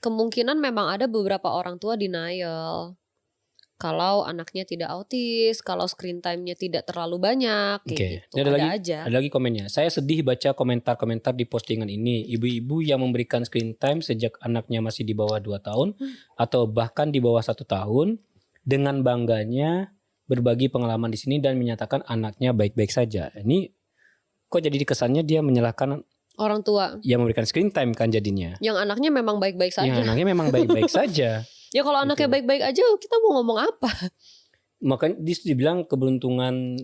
Speaker 2: kemungkinan memang ada beberapa orang tua denial kalau anaknya tidak autis, kalau screen time-nya tidak terlalu banyak kayak gitu.
Speaker 1: Ada lagi komennya. Saya sedih baca komentar-komentar di postingan ini. Ibu-ibu yang memberikan screen time sejak anaknya masih di bawah 2 tahun atau bahkan di bawah 1 tahun dengan bangganya berbagi pengalaman di sini dan menyatakan anaknya baik-baik saja. Ini kok jadi kesannya dia menyalahkan
Speaker 2: orang tua
Speaker 1: yang memberikan screen time kan jadinya.
Speaker 2: Yang anaknya memang baik-baik saja.
Speaker 1: Yang anaknya memang baik-baik saja.
Speaker 2: Ya kalau anaknya baik-baik aja kita mau ngomong apa?
Speaker 1: Makanya dibilang keberuntungan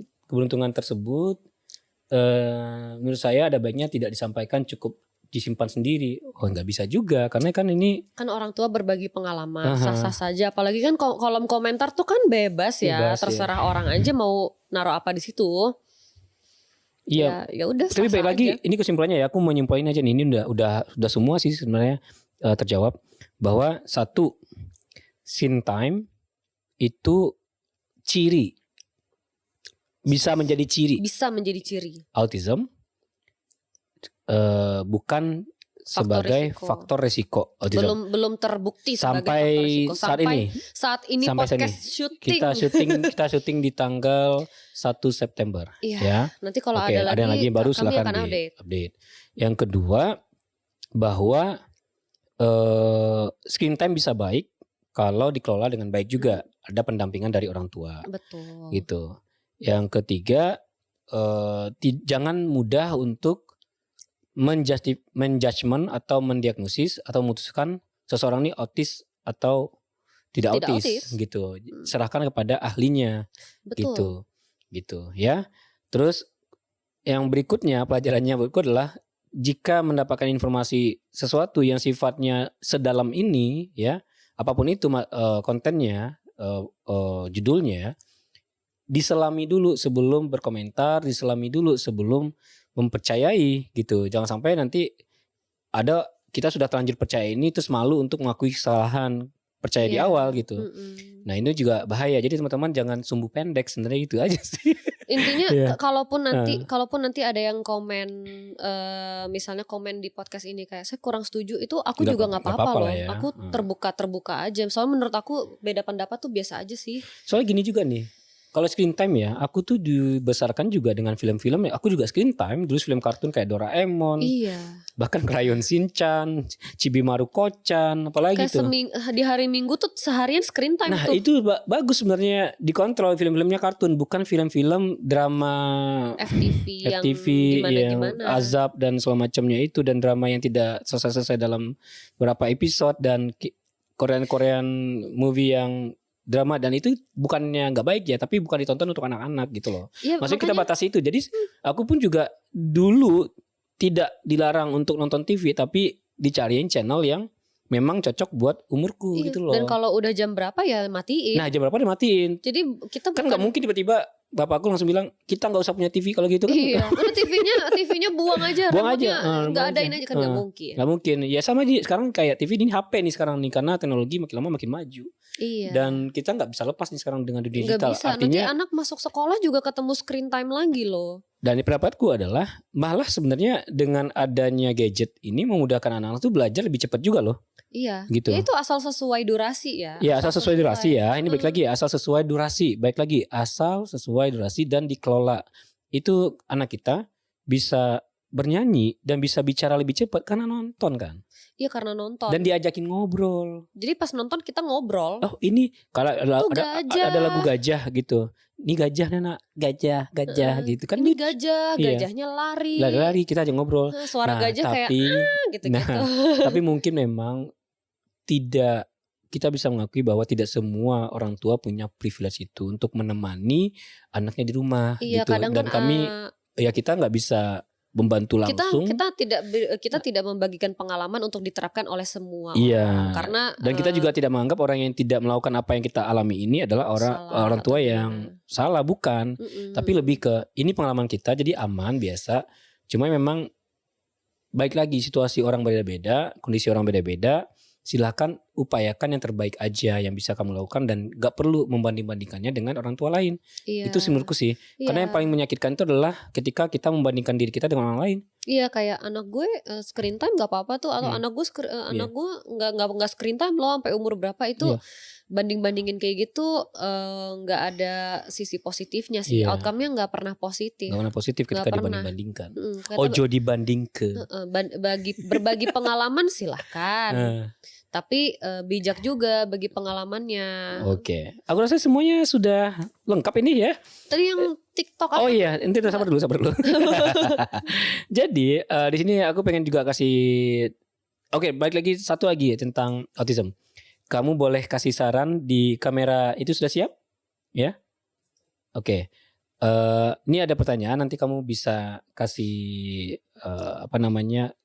Speaker 1: tersebut menurut saya ada baiknya tidak disampaikan, cukup disimpan sendiri. Oh nggak bisa juga karena kan ini
Speaker 2: kan orang tua berbagi pengalaman sah-sah saja. Apalagi kan kolom komentar tuh kan bebas ya, terserah orang aja mau naruh apa di situ.
Speaker 1: Iya.
Speaker 2: Ya udah.
Speaker 1: Tapi baik lagi ini kesimpulannya ya, aku mau nyimpulin aja nih, ini udah semua sih sebenarnya terjawab bahwa satu, screen time itu bisa menjadi ciri autism, bukan sebagai faktor resiko autism.
Speaker 2: Belum terbukti sampai saat ini podcast
Speaker 1: kita syuting di tanggal 1 September ya.
Speaker 2: Nanti kalau ada lagi
Speaker 1: baru silakan update. Yang kedua, bahwa screen time bisa baik kalau dikelola dengan baik juga, ada pendampingan dari orang tua.
Speaker 2: Betul.
Speaker 1: Gitu. Yang ketiga, jangan mudah untuk menjudgment atau mendiagnosis atau memutuskan seseorang ini autis atau tidak autis gitu. Serahkan kepada ahlinya.
Speaker 2: Betul.
Speaker 1: Gitu ya. Terus yang berikutnya, pelajarannya adalah jika mendapatkan informasi sesuatu yang sifatnya sedalam ini ya, apapun itu kontennya, judulnya, diselami dulu sebelum berkomentar, diselami dulu sebelum mempercayai gitu. Jangan sampai nanti kita sudah terlanjur percaya ini terus malu untuk mengakui kesalahan percaya di awal gitu. Nah ini juga bahaya. Jadi teman-teman jangan sumbu pendek, sebenarnya itu aja sih.
Speaker 2: Intinya kalaupun nanti ada yang komen, misalnya komen di podcast ini kayak saya kurang setuju, itu aku juga nggak apa-apa loh. Ya. Aku terbuka aja. Soalnya menurut aku beda pendapat tuh biasa aja sih.
Speaker 1: Soalnya gini juga nih, Kalau screen time ya, aku tuh dibesarkan juga dengan film-film ya. Aku juga screen time, dulu film kartun kayak Doraemon,
Speaker 2: Iya.
Speaker 1: bahkan Crayon Shinchan, Chibimaru Kocan, apalagi
Speaker 2: Kayak
Speaker 1: tuh.
Speaker 2: di hari Minggu tuh seharian screen time
Speaker 1: Nah
Speaker 2: tuh.
Speaker 1: itu bagus sebenarnya dikontrol film-filmnya kartun, bukan film-film drama
Speaker 2: FTV yang
Speaker 1: FTV yang
Speaker 2: gimana-gimana.
Speaker 1: azab dan segala macamnya itu, dan drama yang tidak selesai-selesai dalam beberapa episode, dan Korean movie yang drama, dan itu bukannya nggak baik ya, tapi bukan ditonton untuk anak-anak gitu loh.
Speaker 2: Iya,
Speaker 1: Maksudnya kita
Speaker 2: makanya
Speaker 1: batasi itu. Jadi aku pun juga dulu tidak dilarang untuk nonton TV, tapi dicariin channel yang memang cocok buat umurku
Speaker 2: iya.
Speaker 1: gitu loh.
Speaker 2: Dan kalau udah jam berapa ya matiin.
Speaker 1: Nah jam berapa dimatiin?
Speaker 2: Jadi kita
Speaker 1: Kan nggak mungkin tiba-tiba bapakku langsung bilang kita nggak usah punya TV kalau gitu kan.
Speaker 2: Iya, udah TV-nya buang aja,
Speaker 1: Buang aja,
Speaker 2: remote-nya nggak
Speaker 1: buang
Speaker 2: adain
Speaker 1: aja.
Speaker 2: aja kan nggak mungkin.
Speaker 1: Nggak mungkin. Ya sama aja sekarang kayak TV ini HP nih sekarang nih, karena teknologi makin lama makin maju.
Speaker 2: Iya.
Speaker 1: Dan kita nggak bisa lepas nih sekarang dengan dunia
Speaker 2: Nggak
Speaker 1: digital.
Speaker 2: bisa. Nanti
Speaker 1: Artinya,
Speaker 2: anak masuk sekolah juga ketemu screen time lagi loh.
Speaker 1: dan pendapatku adalah malah sebenarnya dengan adanya gadget ini memudahkan anak-anak tuh belajar lebih cepat juga loh.
Speaker 2: Iya.
Speaker 1: Gitu.
Speaker 2: Ya itu asal sesuai durasi ya.
Speaker 1: Ya asal sesuai durasi ya. Ini baik lagi ya, asal sesuai durasi. Baik lagi, asal sesuai durasi dan dikelola. Itu anak kita bisa bernyanyi dan bisa bicara lebih cepat karena nonton kan.
Speaker 2: Iya karena nonton.
Speaker 1: Dan diajakin ngobrol.
Speaker 2: Jadi pas nonton kita ngobrol.
Speaker 1: Oh ini kalau
Speaker 2: gajah.
Speaker 1: ada lagu gajah gitu. Ini gajah Nana, gajah gitu kan.
Speaker 2: Ini gajah,
Speaker 1: iya.
Speaker 2: gajahnya lari.
Speaker 1: Lari kita aja ngobrol.
Speaker 2: Suara gajah kayak gitu-gitu.
Speaker 1: Tapi mungkin memang tidak, kita bisa mengakui bahwa tidak semua orang tua punya privilege itu untuk menemani anaknya di rumah
Speaker 2: Iya,
Speaker 1: gitu.
Speaker 2: kadang
Speaker 1: Dan
Speaker 2: kan
Speaker 1: kami ya kita nggak bisa membantu langsung.
Speaker 2: Kita tidak membagikan pengalaman untuk diterapkan oleh semua
Speaker 1: Iya.
Speaker 2: orang. Karena
Speaker 1: dan kita juga tidak menganggap orang yang tidak melakukan apa yang kita alami ini adalah orang tua yang salah, bukan. Tapi lebih ke ini pengalaman kita jadi aman biasa. Cuma memang baik lagi situasi orang beda-beda, kondisi orang beda-beda. Silakan upayakan yang terbaik aja yang bisa kamu lakukan dan gak perlu membanding-bandingkannya dengan orang tua lain.
Speaker 2: Iya.
Speaker 1: Itu sih menurutku sih. Iya. Karena yang paling menyakitkan itu adalah ketika kita membandingkan diri kita dengan orang lain.
Speaker 2: Iya, kayak anak gue screen time gak apa-apa tuh, atau anak gue nggak screen time loh sampai umur berapa itu. Banding-bandingin kayak gitu nggak ada sisi positifnya sih. Outcome-nya nggak pernah positif.
Speaker 1: Nggak pernah positif ketika dibanding-bandingkan. Ojo dibanding ke.
Speaker 2: Berbagi pengalaman silahkan. Tapi bijak juga bagi pengalamannya.
Speaker 1: Oke. Aku rasa semuanya sudah lengkap ini ya.
Speaker 2: Tadi yang TikTok apa?
Speaker 1: Oh iya, nanti sabar dulu. Jadi di sini aku pengen juga kasih. Oke, balik lagi satu lagi ya tentang autism. Kamu boleh kasih saran di kamera itu sudah siap? Ya? Oke. Ini ada pertanyaan, nanti kamu bisa kasih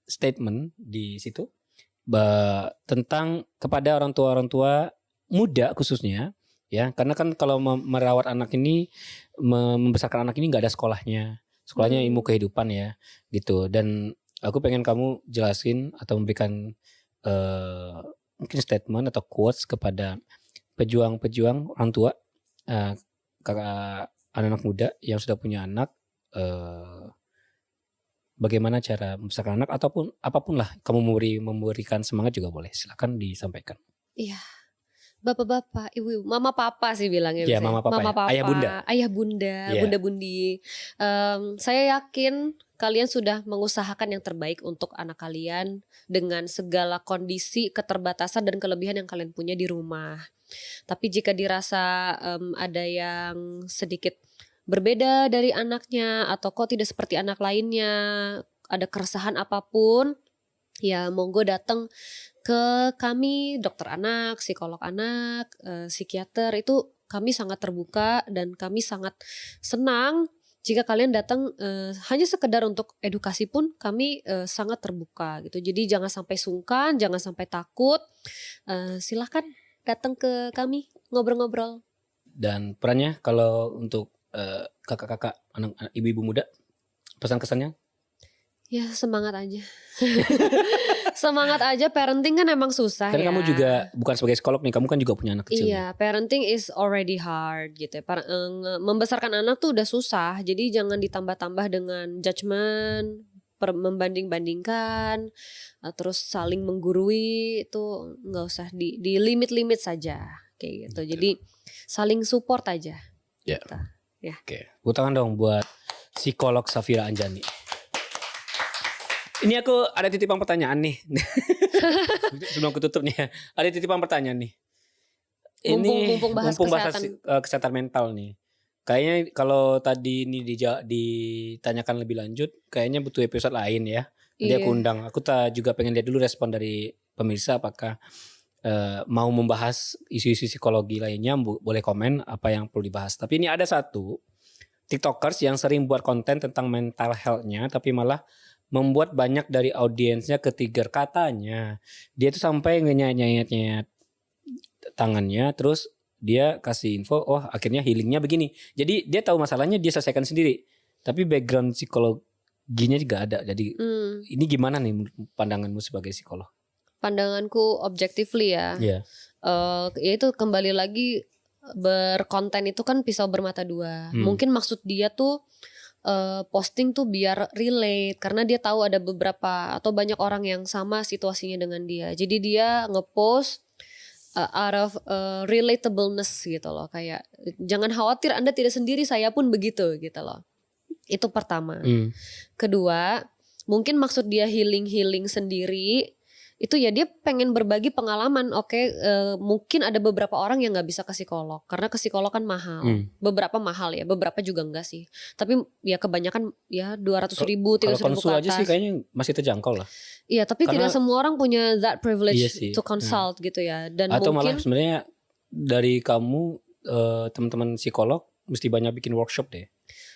Speaker 1: statement di situ tentang kepada orang tua muda khususnya, ya. Karena kan kalau merawat anak ini, membesarkan anak ini nggak ada sekolahnya ilmu kehidupan ya, gitu. Dan aku pengen kamu jelasin atau memberikan mungkin statement atau quotes kepada pejuang-pejuang orang tua, kakak anak-anak muda yang sudah punya anak, bagaimana cara membesarkan anak ataupun apapun lah, kamu memberikan semangat juga boleh, silakan disampaikan.
Speaker 2: Iya, bapak-bapak, ibu, mama papa sih bilangnya.
Speaker 1: Iya, mama papa, ayah bunda,
Speaker 2: bunda bundi. Saya yakin kalian sudah mengusahakan yang terbaik untuk anak kalian dengan segala kondisi, keterbatasan dan kelebihan yang kalian punya di rumah. Tapi jika dirasa ada yang sedikit berbeda dari anaknya atau kok tidak seperti anak lainnya, ada keresahan apapun, ya monggo datang ke kami, dokter anak, psikolog anak, psikiater. Itu kami sangat terbuka dan kami sangat senang jika kalian datang hanya sekedar untuk edukasi pun kami sangat terbuka gitu. Jadi jangan sampai sungkan, jangan sampai takut. Silahkan datang ke kami ngobrol-ngobrol.
Speaker 1: Dan perannya kalau untuk kakak-kakak, ibu-ibu muda, pesan kesannya?
Speaker 2: Ya semangat aja. Semangat aja, parenting kan emang susah.
Speaker 1: Karena
Speaker 2: ya.
Speaker 1: kamu juga bukan sebagai psikolog nih, kamu kan juga punya anak kecil.
Speaker 2: Iya, parenting is already hard gitu ya. Membesarkan anak tuh udah susah, jadi jangan ditambah-tambah dengan judgement, membanding-bandingkan, terus saling menggurui, itu nggak usah, di limit-limit saja kayak gitu. Jadi saling support aja.
Speaker 1: Ya.
Speaker 2: Gitu. Ya.
Speaker 1: Oke, tepuk tangan dong buat psikolog Safira Anjani. Ini aku ada titipan pertanyaan nih. Sebelum aku tutup nih, ada titipan pertanyaan nih.
Speaker 2: Mumpung bahas kesehatan.
Speaker 1: Kesehatan mental nih. Kayaknya kalau tadi ini ditanyakan lebih lanjut, kayaknya butuh episode lain ya. Nanti aku undang. Aku juga pengen lihat dulu respon dari pemirsa apakah mau membahas isu-isu psikologi lainnya. Boleh komen apa yang perlu dibahas. Tapi ini ada satu TikTokers yang sering buat konten tentang mental health-nya, tapi malah membuat banyak dari audiensnya ketrigger. Katanya dia tuh sampai nyayat-nyayat tangannya, terus dia kasih info, oh akhirnya healingnya begini. Jadi dia tahu masalahnya, dia selesaikan sendiri. Tapi background psikologinya juga ada. Jadi ini gimana nih pandanganmu sebagai psikolog?
Speaker 2: Pandanganku objectively ya.
Speaker 1: Iya.
Speaker 2: Ya itu kembali lagi, berkonten itu kan pisau bermata dua. Mungkin maksud dia tuh posting tuh biar relate, karena dia tahu ada beberapa atau banyak orang yang sama situasinya dengan dia. Jadi dia ngepost out of relatableness gitu loh, kayak jangan khawatir Anda tidak sendiri, saya pun begitu gitu loh. Itu pertama. Kedua, mungkin maksud dia healing sendiri itu ya dia pengen berbagi pengalaman. Oke, mungkin ada beberapa orang yang nggak bisa ke psikolog karena ke psikolog kan mahal. Beberapa mahal ya, beberapa juga enggak sih. tapi ya kebanyakan ya 200.000, 300.000 ke
Speaker 1: Kalau konsul aja
Speaker 2: atas
Speaker 1: sih kayaknya masih terjangkau lah.
Speaker 2: Iya, tapi
Speaker 1: Karena-
Speaker 2: tidak semua orang punya that privilege
Speaker 1: Iya sih.
Speaker 2: to consult gitu ya. Dan
Speaker 1: Atau
Speaker 2: mungkin
Speaker 1: malah sebenarnya dari kamu teman-teman psikolog mesti banyak bikin workshop deh.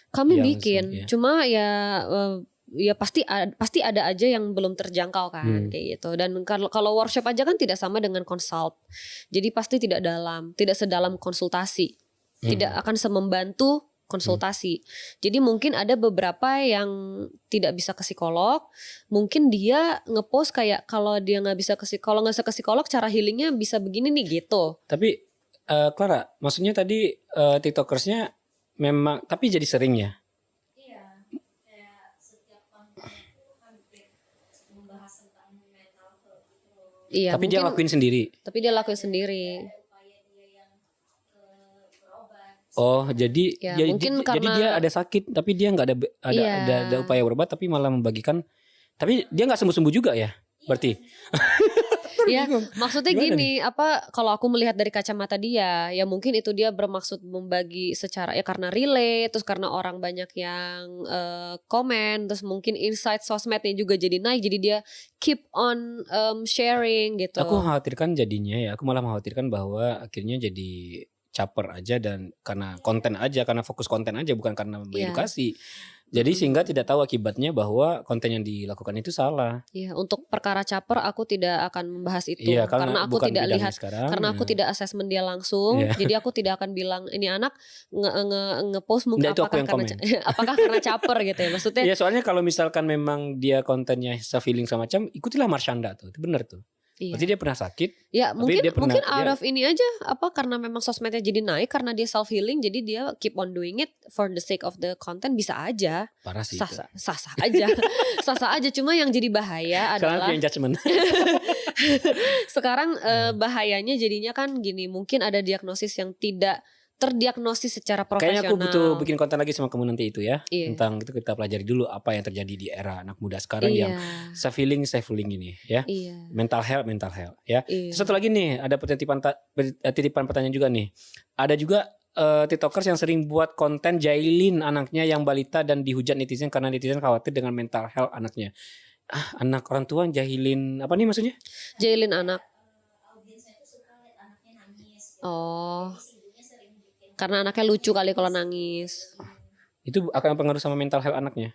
Speaker 2: kami
Speaker 1: Yang
Speaker 2: bikin,
Speaker 1: iya.
Speaker 2: cuma ya pasti ada aja yang belum terjangkau kan, kayak gitu. Dan kalau workshop aja kan tidak sama dengan consult. Jadi pasti tidak sedalam konsultasi. Tidak akan semembantu konsultasi. Jadi mungkin ada beberapa yang tidak bisa ke psikolog. Mungkin dia ngepost kayak kalau dia nggak bisa ke psikolog, cara healingnya bisa begini nih gitu.
Speaker 1: Tapi Clara, maksudnya tadi TikTokersnya memang, tapi jadi sering ya?
Speaker 3: Iya, kayak setiap konten itu hampir membahas tentang mental health gitu.
Speaker 2: Iya,
Speaker 1: Tapi dia
Speaker 2: mungkin-
Speaker 1: lakuin sendiri.
Speaker 2: Tapi dia lakuin sendiri.
Speaker 3: Upaya dia yang berobat.
Speaker 1: Oh, jadi
Speaker 2: Ya,
Speaker 1: jadi,
Speaker 2: mungkin
Speaker 1: jadi
Speaker 2: karena-
Speaker 1: dia ada sakit, tapi dia nggak
Speaker 2: Iya.
Speaker 1: ada upaya berobat, tapi malah membagikan. Tapi dia nggak sembuh-sembuh juga ya? Berarti.
Speaker 2: Ya, maksudnya
Speaker 1: Gimana
Speaker 2: gini, kalau aku melihat dari kacamata dia, ya mungkin itu dia bermaksud membagi secara ya karena relate, terus karena orang banyak yang komen, terus mungkin insight sosmednya juga jadi naik, jadi dia keep on sharing gitu.
Speaker 1: Aku khawatirkan jadinya ya, aku malah mengkhawatirkan bahwa akhirnya jadi caper aja dan karena konten aja, karena fokus konten aja, bukan karena edukasi. Jadi sehingga tidak tahu akibatnya bahwa konten yang dilakukan itu salah.
Speaker 2: Iya, untuk perkara caper aku tidak akan membahas itu,
Speaker 1: Iya,
Speaker 2: karena aku
Speaker 1: bukan
Speaker 2: tidak
Speaker 1: bidangnya
Speaker 2: lihat,
Speaker 1: sekarang,
Speaker 2: karena aku
Speaker 1: ya.
Speaker 2: tidak asesmen dia langsung,
Speaker 1: Iya.
Speaker 2: jadi aku tidak akan bilang ini anak ngepost mungkin
Speaker 1: Nggak, itu aku yang
Speaker 2: apakah karena caper gitu ya, maksudnya.
Speaker 1: Iya, soalnya kalau misalkan memang dia kontennya self healing sama macam, ikutilah Marshanda tuh, itu benar tuh.
Speaker 2: Iya.
Speaker 1: Berarti dia pernah sakit.
Speaker 2: Ya
Speaker 1: Tapi dia
Speaker 2: mungkin
Speaker 1: pernah-
Speaker 2: out of ini aja karena memang sosmednya jadi naik karena dia self healing, jadi dia keep on doing it for the sake of the content, bisa aja
Speaker 1: Parah sih.
Speaker 2: sah aja sah aja. Cuma yang jadi bahaya
Speaker 1: Karena
Speaker 2: adalah
Speaker 1: yang judgment.
Speaker 2: sekarang bahayanya jadinya kan gini, mungkin ada diagnosis yang tidak terdiagnosis secara profesional.
Speaker 1: Kayaknya aku butuh bikin konten lagi sama kamu nanti itu ya.
Speaker 2: Iya.
Speaker 1: Tentang itu kita pelajari dulu apa yang terjadi di era anak muda sekarang
Speaker 2: Iya.
Speaker 1: yang self healing ini ya.
Speaker 2: Iya.
Speaker 1: Mental health ya.
Speaker 2: Iya.
Speaker 1: Satu lagi nih, ada titipan pertanyaan juga nih. Ada juga TikTokers yang sering buat konten jahilin anaknya yang balita dan dihujat netizen karena netizen khawatir dengan mental health anaknya. Anak orang tua jahilin apa nih maksudnya?
Speaker 2: Jahilin anak.
Speaker 3: Audiensnya itu suka lihat anaknya nangis.
Speaker 2: Oh,
Speaker 3: Terus ibunya sering bikin
Speaker 2: karena anaknya lucu kali kalau nangis.
Speaker 1: Itu akan pengaruh sama mental health anaknya.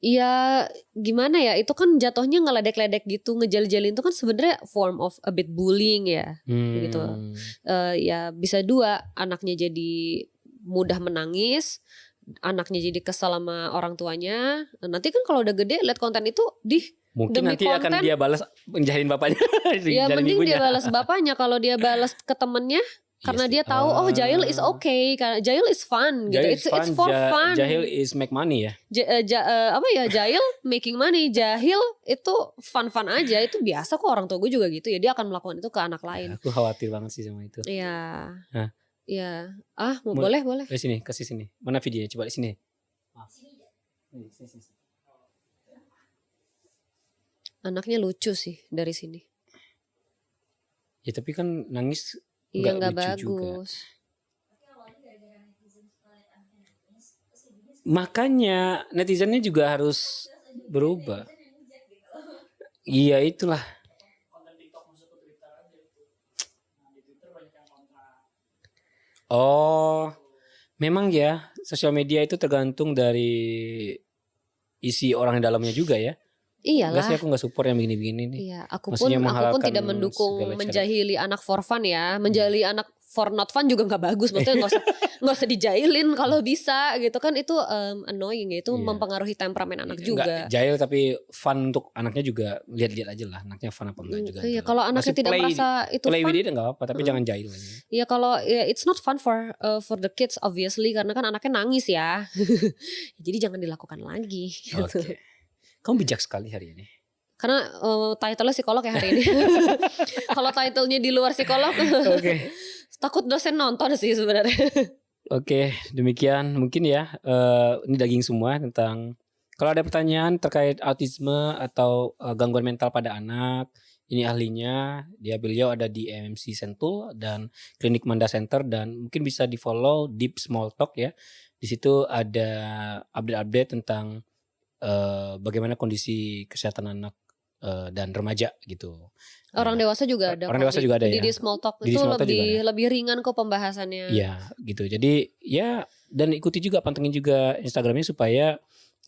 Speaker 2: Iya, gimana ya? Itu kan jatuhnya ngeledek-ledek gitu, ngejal-jalin itu kan sebenarnya form of a bit bullying ya. Begitu. Ya bisa dua, anaknya jadi mudah menangis, anaknya jadi kesal sama orang tuanya. Nanti kan kalau udah gede lihat konten itu,
Speaker 1: Mungkin
Speaker 2: demi
Speaker 1: nanti akan
Speaker 2: konten-
Speaker 1: dia balas menjahilin bapanya.
Speaker 2: ya
Speaker 1: Jalin
Speaker 2: mending
Speaker 1: ibunya.
Speaker 2: dia balas bapaknya. Kalau dia balas ke temennya, karena
Speaker 1: Iya sih.
Speaker 2: dia tahu jahil is okay, karena jahil is fun gitu.
Speaker 1: Jahil
Speaker 2: It's
Speaker 1: is fun,
Speaker 2: for fun.
Speaker 1: Jahil is make money ya.
Speaker 2: Jahil making money, jahil itu fun aja, itu biasa kok, orang tua gue juga gitu ya, dia akan melakukan itu ke anak lain.
Speaker 1: Aku khawatir banget sih sama itu.
Speaker 2: Iya.
Speaker 1: Nah.
Speaker 2: Ya,
Speaker 1: Boleh.
Speaker 2: boleh.
Speaker 1: Sini, kasih sini. Mana videonya? Coba di sini. Sini.
Speaker 2: Anaknya lucu sih dari sini.
Speaker 1: Ya tapi kan nangis
Speaker 2: Iya
Speaker 1: nggak
Speaker 2: nggak
Speaker 1: lucu juga.
Speaker 2: bagus.
Speaker 3: Tapi awalnya gara-gara netizen suka lihat anaknya nangis, terus ibunya
Speaker 1: Makanya netizennya juga harus berubah.
Speaker 3: netizen yang ngejek gitu.
Speaker 1: Iya itulah. Oh, memang ya sosial media itu tergantung dari isi orang di dalamnya juga ya. Enggak sih
Speaker 2: Iyalah.
Speaker 1: aku nggak support yang begini-begini nih.
Speaker 2: Iya,
Speaker 1: Maksudnya
Speaker 2: aku pun
Speaker 1: menghalalkan
Speaker 2: tidak mendukung
Speaker 1: segala cara.
Speaker 2: menjahili anak for fun ya. Menjahili anak for not fun juga nggak bagus. Maksudnya nggak usah dijailin kalau bisa gitu kan, itu annoying ya. Itu
Speaker 1: Iya.
Speaker 2: mempengaruhi temperamen anak
Speaker 1: Nggak
Speaker 2: juga.
Speaker 1: jahil tapi fun untuk anaknya juga, lihat-lihat aja lah anaknya fun apa enggak juga.
Speaker 2: Iya,
Speaker 1: gitu.
Speaker 2: kalau anaknya
Speaker 1: Masih
Speaker 2: tidak merasa itu
Speaker 1: play
Speaker 2: fun.
Speaker 1: with it enggak apa-apa tapi jangan jahil aja.
Speaker 2: Iya, kalau ya, it's not fun for the kids obviously, karena kan anaknya nangis ya. Jadi jangan dilakukan lagi. Gitu.
Speaker 1: Oke. Kamu bijak sekali hari ini.
Speaker 2: Karena title-nya psikolog ya hari ini. Kalau title-nya di luar psikolog,
Speaker 1: Oke.
Speaker 2: takut dosen nonton sih sebenarnya.
Speaker 1: Oke, demikian mungkin ya. Ini daging semua tentang, kalau ada pertanyaan terkait autisme atau gangguan mental pada anak, ini ahlinya, beliau ada di MMC Sentul dan Klinik Manda Center, dan mungkin bisa di follow Deep Small Talk ya. Di situ ada update-update tentang bagaimana kondisi kesehatan anak dan remaja gitu.
Speaker 2: Orang dewasa juga ada.
Speaker 1: Orang dewasa juga ada ya.
Speaker 2: Di Small Talk
Speaker 1: Di
Speaker 2: itu
Speaker 1: Small Talk juga
Speaker 2: lebih ringan kok pembahasannya.
Speaker 1: Iya gitu. Jadi ya, dan ikuti juga, pantengin juga Instagramnya supaya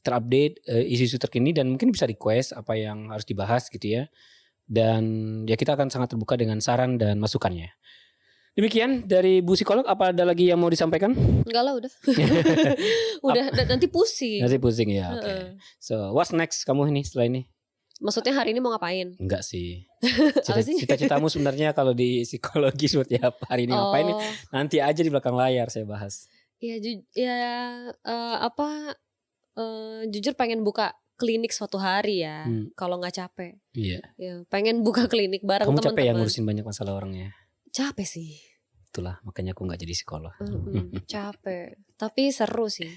Speaker 1: terupdate isu-isu terkini, dan mungkin bisa request apa yang harus dibahas gitu ya. Dan ya kita akan sangat terbuka dengan saran dan masukannya. Demikian dari Bu Psikolog, apa ada lagi yang mau disampaikan?
Speaker 2: Enggak lah, udah. Udah nanti pusing.
Speaker 1: Nanti pusing ya. Oke. So what's next kamu ini setelah ini?
Speaker 2: Maksudnya hari ini mau ngapain?
Speaker 1: Enggak sih.
Speaker 2: Apa sih?
Speaker 1: Cita-citamu sebenarnya kalau di psikologi seperti apa? Hari ini ngapain nih?
Speaker 2: Oh,
Speaker 1: Nanti aja di belakang layar saya bahas.
Speaker 2: ya jujur pengen buka klinik suatu hari ya. Kalau nggak capek.
Speaker 1: Iya.
Speaker 2: Ya, pengen buka klinik bareng
Speaker 1: Kamu
Speaker 2: teman-teman.
Speaker 1: capek ya ngurusin banyak masalah orang ya?
Speaker 2: Capek sih.
Speaker 1: Itulah makanya aku nggak jadi psikolog.
Speaker 2: Capek. Tapi seru sih.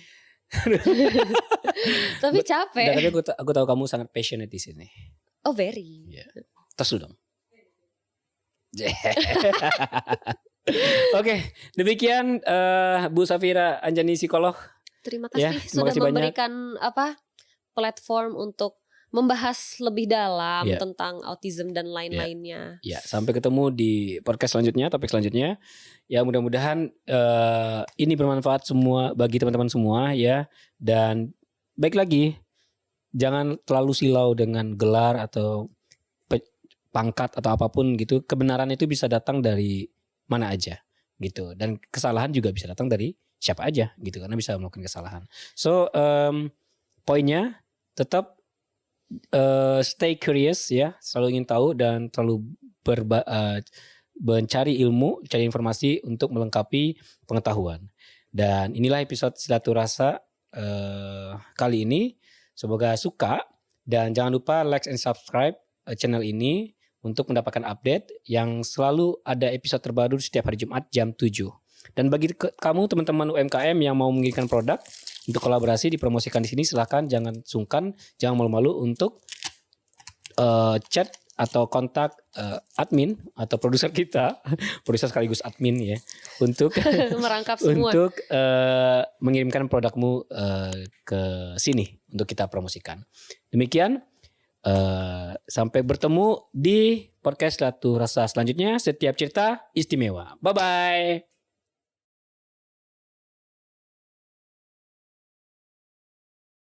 Speaker 2: Tapi capek.
Speaker 1: Tapi aku tahu kamu sangat passionate di sini.
Speaker 2: Oh, very.
Speaker 1: Iya. Tes dulu dong. Oke, demikian Bu Safira Anjani psikolog.
Speaker 2: Terima
Speaker 1: Ya,
Speaker 2: kasih
Speaker 1: terima
Speaker 2: sudah
Speaker 1: kasih banyak.
Speaker 2: memberikan platform untuk membahas lebih dalam
Speaker 1: Ya.
Speaker 2: tentang autism dan lain-lainnya.
Speaker 1: Ya, sampai ketemu di podcast selanjutnya, topik selanjutnya. Ya, mudah-mudahan ini bermanfaat semua bagi teman-teman semua ya. Dan baik lagi, jangan terlalu silau dengan gelar atau pangkat atau apapun gitu. Kebenaran itu bisa datang dari mana aja gitu. Dan kesalahan juga bisa datang dari siapa aja gitu, karena bisa melakukan kesalahan. So poinnya tetap stay curious ya, selalu ingin tahu dan selalu mencari ilmu, cari informasi untuk melengkapi pengetahuan. Dan inilah episode Silaturasa kali ini. Semoga suka, dan jangan lupa like and subscribe channel ini untuk mendapatkan update yang selalu ada episode terbaru setiap hari Jumat jam 7. Dan bagi kamu teman-teman UMKM yang mau mengirimkan produk untuk kolaborasi dipromosikan di sini, silahkan, jangan sungkan, jangan malu-malu untuk chat atau kontak admin atau produser kita, produser sekaligus admin ya, untuk
Speaker 2: Merangkap semua.
Speaker 1: untuk mengirimkan produkmu ke sini untuk kita promosikan. Demikian, sampai bertemu di podcast Silaturasa selanjutnya. Setiap cerita istimewa. Bye bye.